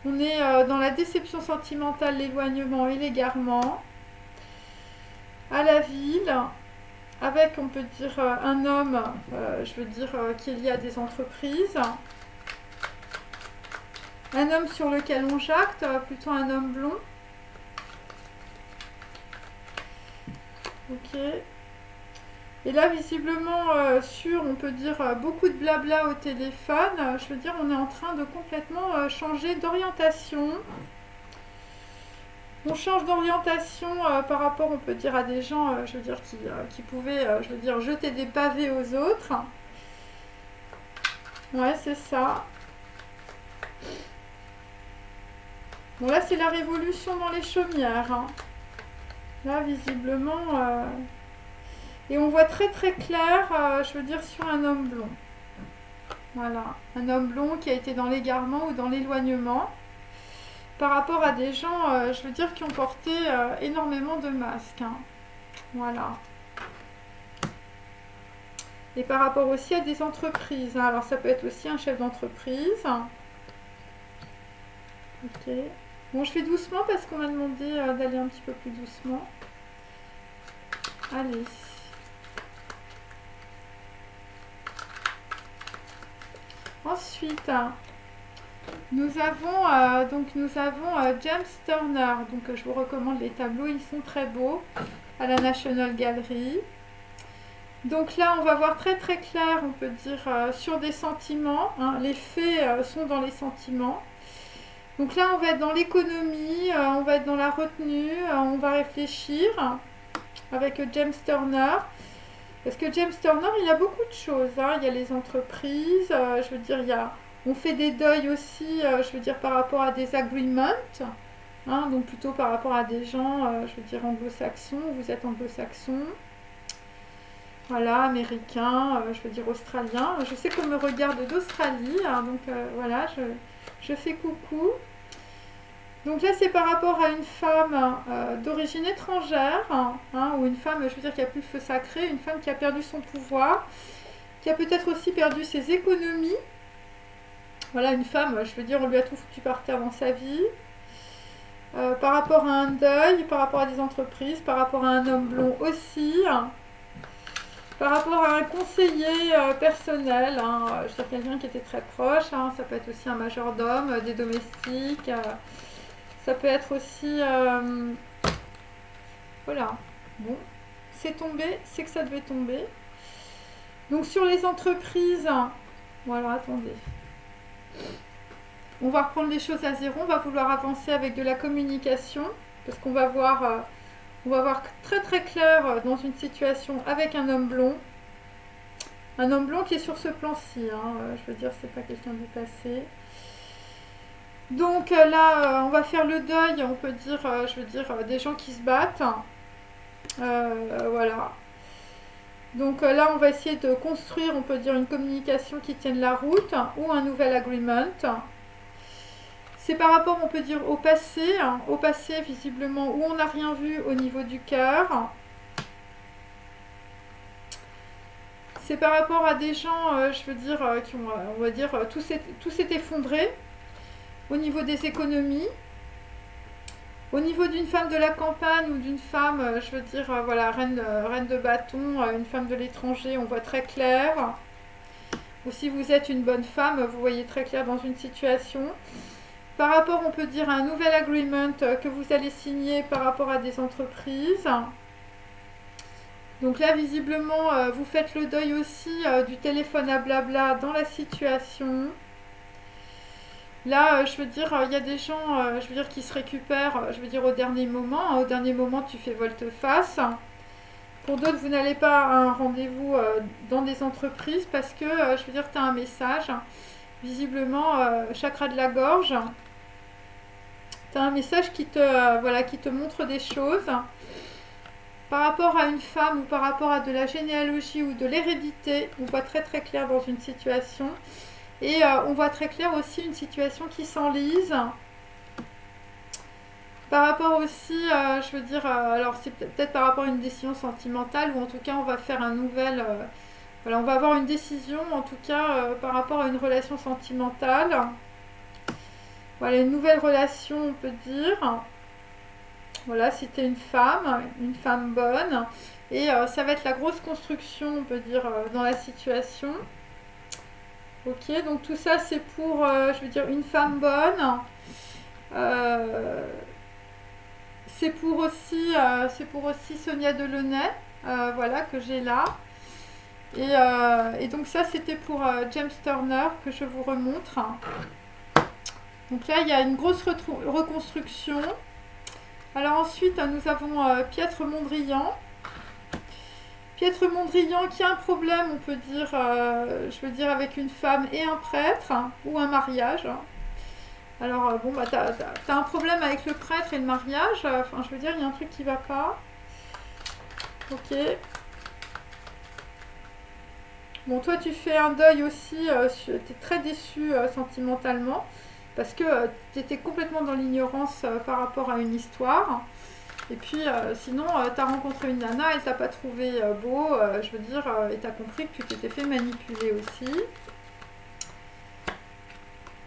[SPEAKER 1] On est dans la déception sentimentale, l'éloignement et l'égarement. À la ville, avec, on peut dire, un homme, je veux dire, qui est lié à des entreprises. Un homme sur lequel on jacte, plutôt un homme blond. Ok. Et là, visiblement, on peut dire, beaucoup de blabla au téléphone. Je veux dire, on est en train de complètement changer d'orientation. On change d'orientation par rapport, on peut dire, à des gens, je veux dire, qui pouvaient, je veux dire, jeter des pavés aux autres. Ouais, c'est ça. Bon, là, c'est la révolution dans les chaumières. Hein. Là, visiblement... Et on voit très très clair, je veux dire, sur un homme blond. Voilà. Un homme blond qui a été dans l'égarement ou dans l'éloignement. Par rapport à des gens, je veux dire, qui ont porté énormément de masques. Hein. Voilà. Et par rapport aussi à des entreprises. Hein. Alors, ça peut être aussi un chef d'entreprise. Ok. Bon, je fais doucement parce qu'on m'a demandé d'aller un petit peu plus doucement. Allez. Ensuite, nous avons James Turner. Donc, je vous recommande les tableaux, ils sont très beaux à la National Gallery. Donc là, on va voir très très clair, on peut dire, sur des sentiments. Hein. Les faits sont dans les sentiments. Donc là, on va être dans l'économie, on va être dans la retenue, on va réfléchir avec James Turner. Parce que James Turner, il a beaucoup de choses, hein. Il y a les entreprises, je veux dire, on fait des deuils aussi, je veux dire, par rapport à des agreements, hein, donc plutôt par rapport à des gens, je veux dire, anglo-saxons, vous êtes anglo-saxons. Voilà, américains, je veux dire australiens. Je sais qu'on me regarde d'Australie, hein, donc voilà, je fais coucou. Donc là, c'est par rapport à une femme d'origine étrangère, hein, ou une femme, je veux dire, qui a plus le feu sacré, une femme qui a perdu son pouvoir, qui a peut-être aussi perdu ses économies. Voilà, une femme, je veux dire, on lui a tout foutu par terre dans sa vie. Par rapport à un deuil, par rapport à des entreprises, par rapport à un homme blond aussi. Par rapport à un conseiller personnel, hein, je veux dire quelqu'un qui était très proche, hein, ça peut être aussi un majordome, des domestiques, ça peut être aussi... voilà, bon, c'est tombé, c'est que ça devait tomber. Donc sur les entreprises, voilà, attendez. On va reprendre les choses à zéro, on va vouloir avancer avec de la communication, parce qu'on va voir... on va voir très très clair dans une situation avec un homme blond. Un homme blond qui est sur ce plan-ci. Hein. Je veux dire, c'est pas quelqu'un du passé. Donc là, on va faire le deuil, on peut dire, je veux dire, des gens qui se battent. Voilà. Donc là, on va essayer de construire, on peut dire, une communication qui tienne la route ou un nouvel agreement. C'est par rapport, on peut dire, au passé visiblement, où on n'a rien vu au niveau du cœur. C'est par rapport à des gens, je veux dire, qui ont, on va dire, tout s'est effondré au niveau des économies. Au niveau d'une femme de la campagne ou d'une femme, je veux dire, voilà, reine de bâton, une femme de l'étranger, on voit très clair. Ou si vous êtes une bonne femme, vous voyez très clair dans une situation. Par rapport, on peut dire, à un nouvel agreement que vous allez signer par rapport à des entreprises. Donc là, visiblement, vous faites le deuil aussi du téléphone à blabla dans la situation. Là, je veux dire, il y a des gens, je veux dire, qui se récupèrent, je veux dire, au dernier moment. Au dernier moment, tu fais volte-face. Pour d'autres, vous n'allez pas à un rendez-vous dans des entreprises parce que, je veux dire, tu as un message. Visiblement, chakra de la gorge. Tu as un message qui te, voilà, qui te montre des choses. Par rapport à une femme ou par rapport à de la généalogie ou de l'hérédité, on voit très très clair dans une situation. Et on voit très clair aussi une situation qui s'enlise. Par rapport aussi, je veux dire, alors c'est peut-être par rapport à une décision sentimentale ou en tout cas on va faire un nouvel... voilà, on va avoir une décision en tout cas par rapport à une relation sentimentale. Voilà, une nouvelle relation on peut dire. Voilà, si tu es une femme bonne. Et ça va être la grosse construction, on peut dire, dans la situation. Ok, donc tout ça c'est pour, je veux dire, une femme bonne. C'est pour aussi Sonia Delaunay, voilà, que j'ai là. Et donc ça c'était pour James Turner que je vous remontre. Donc là il y a une grosse reconstruction. Alors ensuite nous avons Piètre Mondrian. Piètre Mondrian qui a un problème, on peut dire, je veux dire, avec une femme et un prêtre, ou un mariage. Alors, bon, bah, t'as un problème avec le prêtre et le mariage, enfin, je veux dire, il y a un truc qui va pas. Ok. Bon, toi, tu fais un deuil aussi, t'es très déçu sentimentalement, parce que tu étais complètement dans l'ignorance par rapport à une histoire. Et puis, sinon, tu as rencontré une nana, elle t'a pas trouvé beau, je veux dire, et tu as compris que tu t'étais fait manipuler aussi.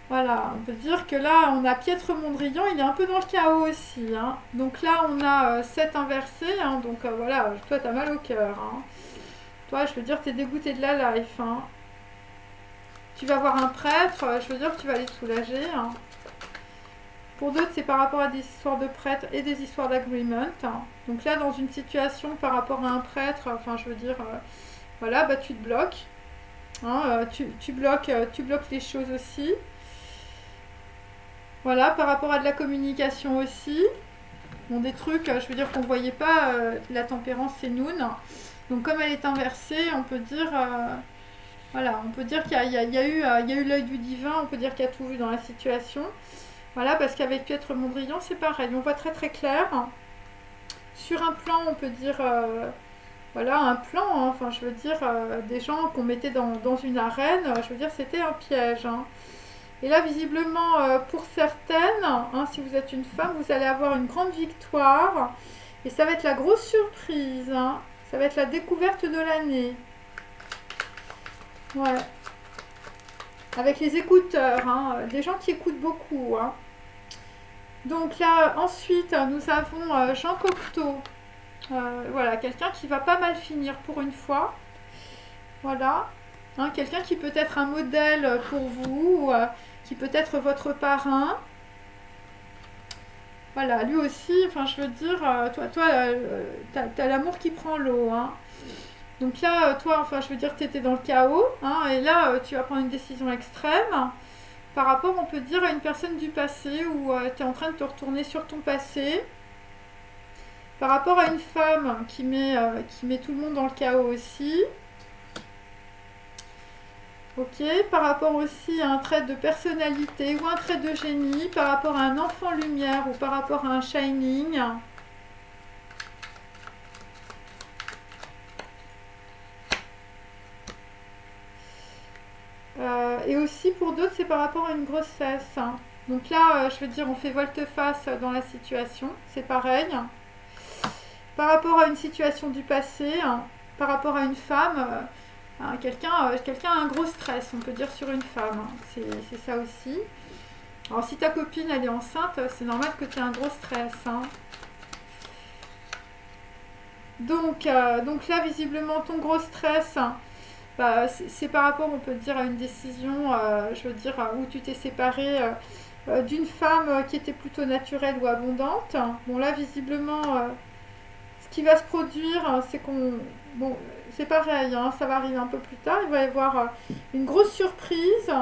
[SPEAKER 1] Voilà, on peut dire que là, on a Piètre Mondrian, il est un peu dans le chaos aussi. Hein. Donc là, on a 7 inversés, hein, donc voilà, toi, tu as mal au cœur. Hein. Toi, je veux dire, tu es dégoûté de la life. Hein. Tu vas voir un prêtre, je veux dire que tu vas aller te soulager. Hein. Pour d'autres, c'est par rapport à des histoires de prêtres et des histoires d'agreement. Donc là, dans une situation par rapport à un prêtre, enfin, je veux dire, voilà, bah, tu te bloques. Hein, tu bloques les choses aussi. Voilà, par rapport à de la communication aussi. Bon, des trucs, je veux dire qu'on ne voyait pas, la tempérance c'est Noun. Donc comme elle est inversée, on peut dire, voilà, on peut dire qu'il y a eu l'œil du divin, on peut dire qu'il y a tout vu dans la situation. Voilà, parce qu'avec Piètre Mondrian, c'est pareil, on voit très très clair. Sur un plan, on peut dire, voilà, un plan, hein, enfin je veux dire, des gens qu'on mettait dans une arène, je veux dire, c'était un piège. Hein. Et là, visiblement, pour certaines, hein, si vous êtes une femme, vous allez avoir une grande victoire. Et ça va être la grosse surprise. Hein. Ça va être la découverte de l'année. Ouais. Avec les écouteurs, hein, des gens qui écoutent beaucoup. Hein. Donc là, ensuite, nous avons Jean Cocteau. Voilà, quelqu'un qui va pas mal finir pour une fois. Voilà. Hein, quelqu'un qui peut être un modèle pour vous, qui peut être votre parrain. Voilà, lui aussi, enfin je veux dire, toi t'as l'amour qui prend l'eau. Hein. Donc là, toi, enfin je veux dire, tu étais dans le chaos, hein, et là, tu vas prendre une décision extrême par rapport, on peut dire, à une personne du passé où tu es en train de te retourner sur ton passé. Par rapport à une femme qui met tout le monde dans le chaos aussi. Ok, par rapport aussi à un trait de personnalité ou un trait de génie, par rapport à un enfant lumière ou par rapport à un shining. Et aussi pour d'autres, c'est par rapport à une grossesse. Donc là, je veux dire, on fait volte-face dans la situation, c'est pareil. Par rapport à une situation du passé, par rapport à une femme, quelqu'un a un gros stress, on peut dire, sur une femme. C'est ça aussi. Alors si ta copine elle est enceinte, c'est normal que tu aies un gros stress. Hein. Donc là, visiblement, ton gros stress, bah, c'est par rapport, on peut dire, à une décision, je veux dire, où tu t'es séparé d'une femme qui était plutôt naturelle ou abondante. Bon là, visiblement, ce qui va se produire, c'est qu'on... Bon, c'est pareil, hein, ça va arriver un peu plus tard. Il va y avoir une grosse surprise.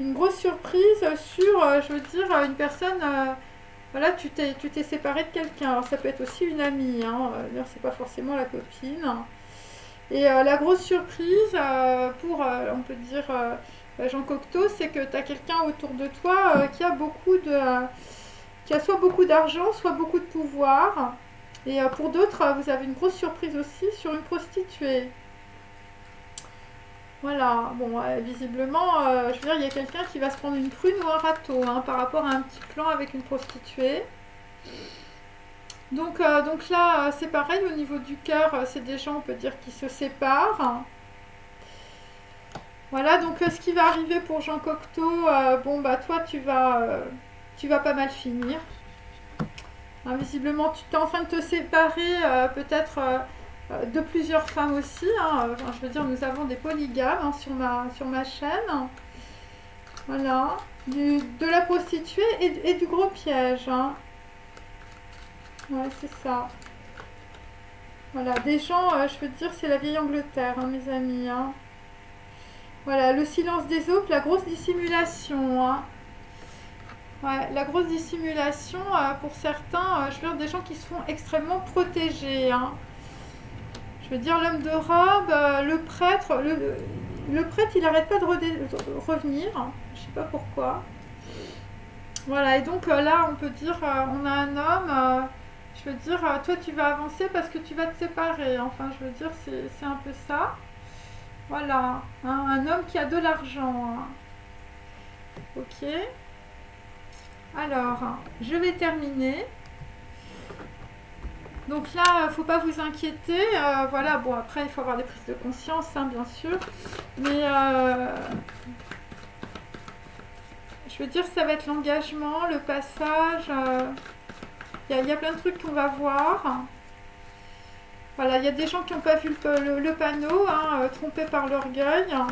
[SPEAKER 1] Une grosse surprise sur, je veux dire, une personne... voilà, tu t'es séparé de quelqu'un. Alors ça peut être aussi une amie, hein, c'est pas forcément la copine. Et la grosse surprise pour, on peut dire, Jean Cocteau, c'est que tu as quelqu'un autour de toi qui a beaucoup de... qui a soit beaucoup d'argent, soit beaucoup de pouvoir. Et pour d'autres, vous avez une grosse surprise aussi sur une prostituée. Voilà, bon, visiblement, je veux dire, il y a quelqu'un qui va se prendre une prune ou un râteau hein, par rapport à un petit plan avec une prostituée. Donc là, c'est pareil, au niveau du cœur, c'est des gens, on peut dire, qui se séparent. Voilà, donc ce qui va arriver pour Jean Cocteau, bon, bah toi, tu vas pas mal finir. Hein, visiblement, tu es en train de te séparer, peut-être de plusieurs femmes aussi. Hein. Enfin, je veux dire, nous avons des polygames hein, sur ma chaîne. Voilà, de la prostituée et du gros piège. Hein. Ouais, c'est ça. Voilà, des gens, je veux dire, c'est la vieille Angleterre, hein, mes amis. Hein. Voilà, le silence des autres, la grosse dissimulation. Hein. Ouais, la grosse dissimulation, pour certains, je veux dire, des gens qui se font extrêmement protégés. Hein. Je veux dire, l'homme de robe, le prêtre, le prêtre, il n'arrête pas de revenir. Hein. Je sais pas pourquoi. Voilà, et donc là, on peut dire, on a un homme... je veux dire, toi tu vas avancer parce que tu vas te séparer. Enfin, je veux dire, c'est un peu ça. Voilà, hein, un homme qui a de l'argent. Hein. Ok. Alors, je vais terminer. Donc là, faut pas vous inquiéter. Voilà, bon, après, il faut avoir des prises de conscience, hein, bien sûr. Mais, je veux dire, ça va être l'engagement, le passage... Il y a plein de trucs qu'on va voir. Voilà, il y a des gens qui n'ont pas vu le panneau, hein, trompés par l'orgueil, hein,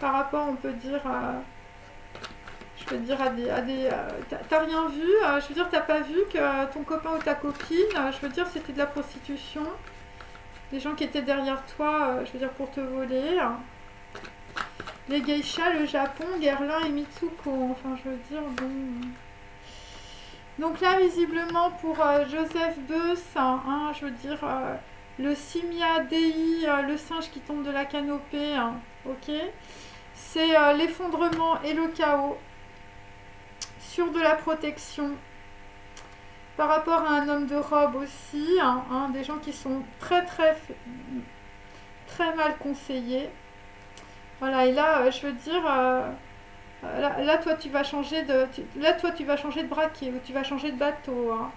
[SPEAKER 1] par rapport, on peut dire, je veux dire, à des t'as rien vu, je veux dire, t'as pas vu que ton copain ou ta copine, je veux dire, c'était de la prostitution. Des gens qui étaient derrière toi, je veux dire, pour te voler. Les geishas, le Japon, Guerlain et Mitsuko. Enfin, je veux dire, bon... Donc là, visiblement, pour Joseph Beuys, hein, je veux dire, le Simia Dei, le singe qui tombe de la canopée, hein, ok, c'est l'effondrement et le chaos sur de la protection par rapport à un homme de robe aussi, hein, des gens qui sont très mal conseillés. Voilà, et là, je veux dire, là, toi, tu vas changer de braquet ou tu vas changer de bateau, hein.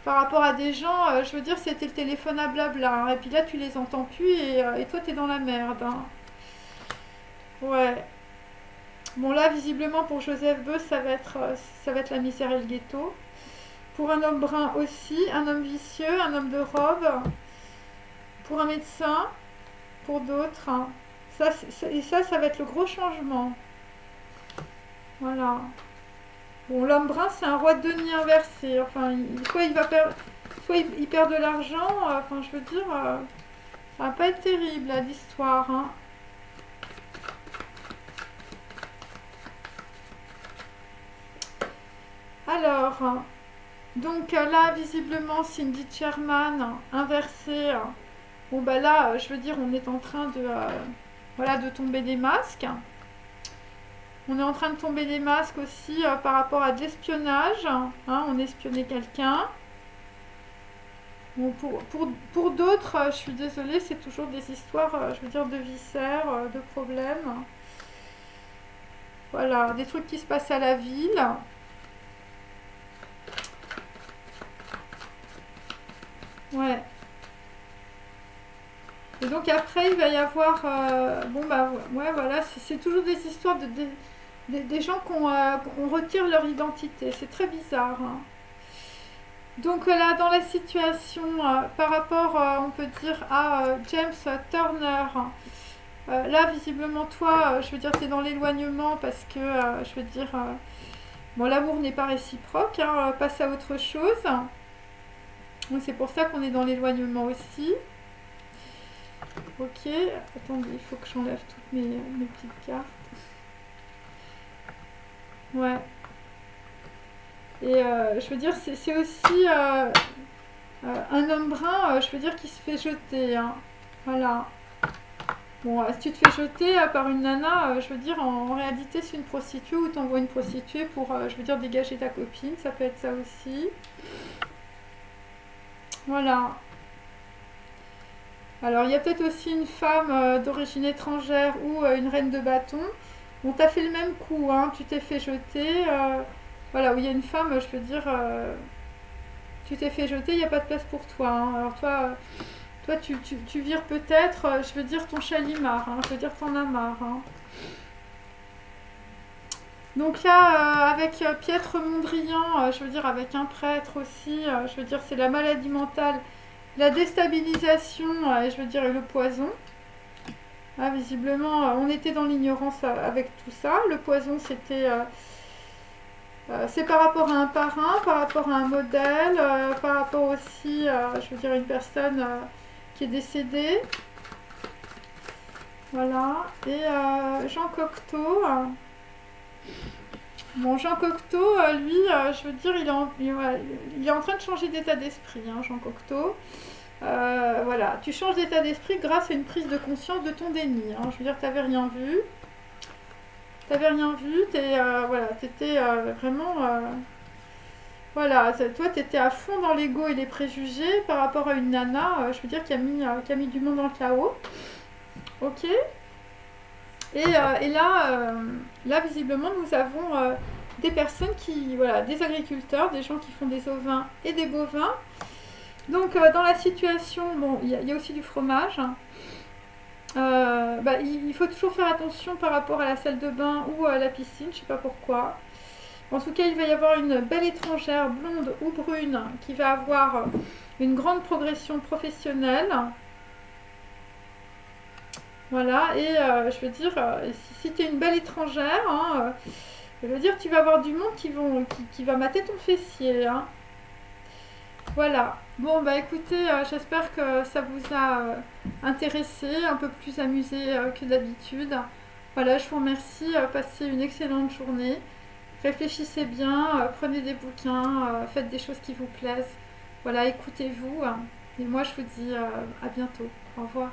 [SPEAKER 1] Par rapport à des gens, je veux dire, c'était le téléphone à blabla, hein, et puis là, tu les entends plus et toi, t'es dans la merde, hein. Ouais. Bon, là, visiblement, pour Joseph Beuys, ça va être la misère et le ghetto. Pour un homme brun aussi, un homme vicieux, un homme de robe. Pour un médecin, pour d'autres, hein. Ça va être le gros changement. Voilà. Bon, l'homme brun, c'est un roi de denier inversé. Enfin, soit il perd de l'argent. Enfin, je veux dire, ça va pas être terrible, là, l'histoire, hein. Alors, donc là, visiblement, Cindy Sherman, inversée. Bon, bah là, je veux dire, on est en train de, voilà, de tomber des masques. On est en train de tomber des masques aussi par rapport à de l'espionnage. Hein, on espionnait quelqu'un. Bon, pour d'autres, je suis désolée, c'est toujours des histoires, je veux dire, de viscères, de problèmes. Voilà, des trucs qui se passent à la ville. Ouais. Et donc après, il va y avoir... bon, bah, ouais, voilà, c'est toujours des histoires des gens qu'on retire leur identité. C'est très bizarre, hein. Donc là, dans la situation, par rapport, on peut dire, à James Turner, là, visiblement, toi, je veux dire, tu es dans l'éloignement parce que, je veux dire, bon, l'amour n'est pas réciproque, hein, passe à autre chose. Donc c'est pour ça qu'on est dans l'éloignement aussi. Ok, attendez, il faut que j'enlève toutes mes petites cartes. Ouais. Et je veux dire, c'est aussi un homme brun, je veux dire, qui se fait jeter, hein. Voilà. Bon, si tu te fais jeter par une nana, je veux dire, en réalité, c'est une prostituée ou t'envoies une prostituée pour, je veux dire, dégager ta copine. Ça peut être ça aussi. Voilà. Alors, il y a peut-être aussi une femme d'origine étrangère ou une reine de bâton. On t'a fait le même coup, hein. Tu t'es fait jeter. Voilà, où il y a une femme, je veux dire, tu t'es fait jeter, il n'y a pas de place pour toi, hein. Alors toi tu vires peut-être, je veux dire, ton chalimar, hein. Je veux dire, t'en as marre, hein. Donc là, avec Piètre Mondrian, je veux dire, avec un prêtre aussi, je veux dire, c'est la maladie mentale, la déstabilisation, et je veux dire, et le poison. Ah, visiblement, on était dans l'ignorance avec tout ça. Le poison, c'était... c'est par rapport à un parrain, par rapport à un modèle, par rapport aussi, je veux dire, à une personne qui est décédée. Voilà. Et Jean Cocteau. Bon, Jean Cocteau, lui, je veux dire, il est en train de changer d'état d'esprit, hein, Jean Cocteau. Voilà, tu changes d'état d'esprit grâce à une prise de conscience de ton déni, hein. Je veux dire, t'avais rien vu. T'avais rien vu, voilà, t'étais vraiment... voilà, toi, t'étais à fond dans l'ego et les préjugés par rapport à une nana, je veux dire, qui a mis du monde dans le chaos. Ok. Et là, visiblement, nous avons des personnes qui... Voilà, des agriculteurs, des gens qui font des ovins et des bovins. Donc, dans la situation, bon, il y a aussi du fromage. Bah, il faut toujours faire attention par rapport à la salle de bain ou à la piscine, je sais pas pourquoi. En tout cas, il va y avoir une belle étrangère, blonde ou brune, qui va avoir une grande progression professionnelle. Voilà, et je veux dire, si tu es une belle étrangère, hein, je veux dire, tu vas avoir du monde qui va mater ton fessier, hein. Voilà. Bon, bah écoutez, j'espère que ça vous a intéressé, un peu plus amusé que d'habitude. Voilà, je vous remercie, passez une excellente journée. Réfléchissez bien, prenez des bouquins, faites des choses qui vous plaisent. Voilà, écoutez-vous. Et moi, je vous dis à bientôt. Au revoir.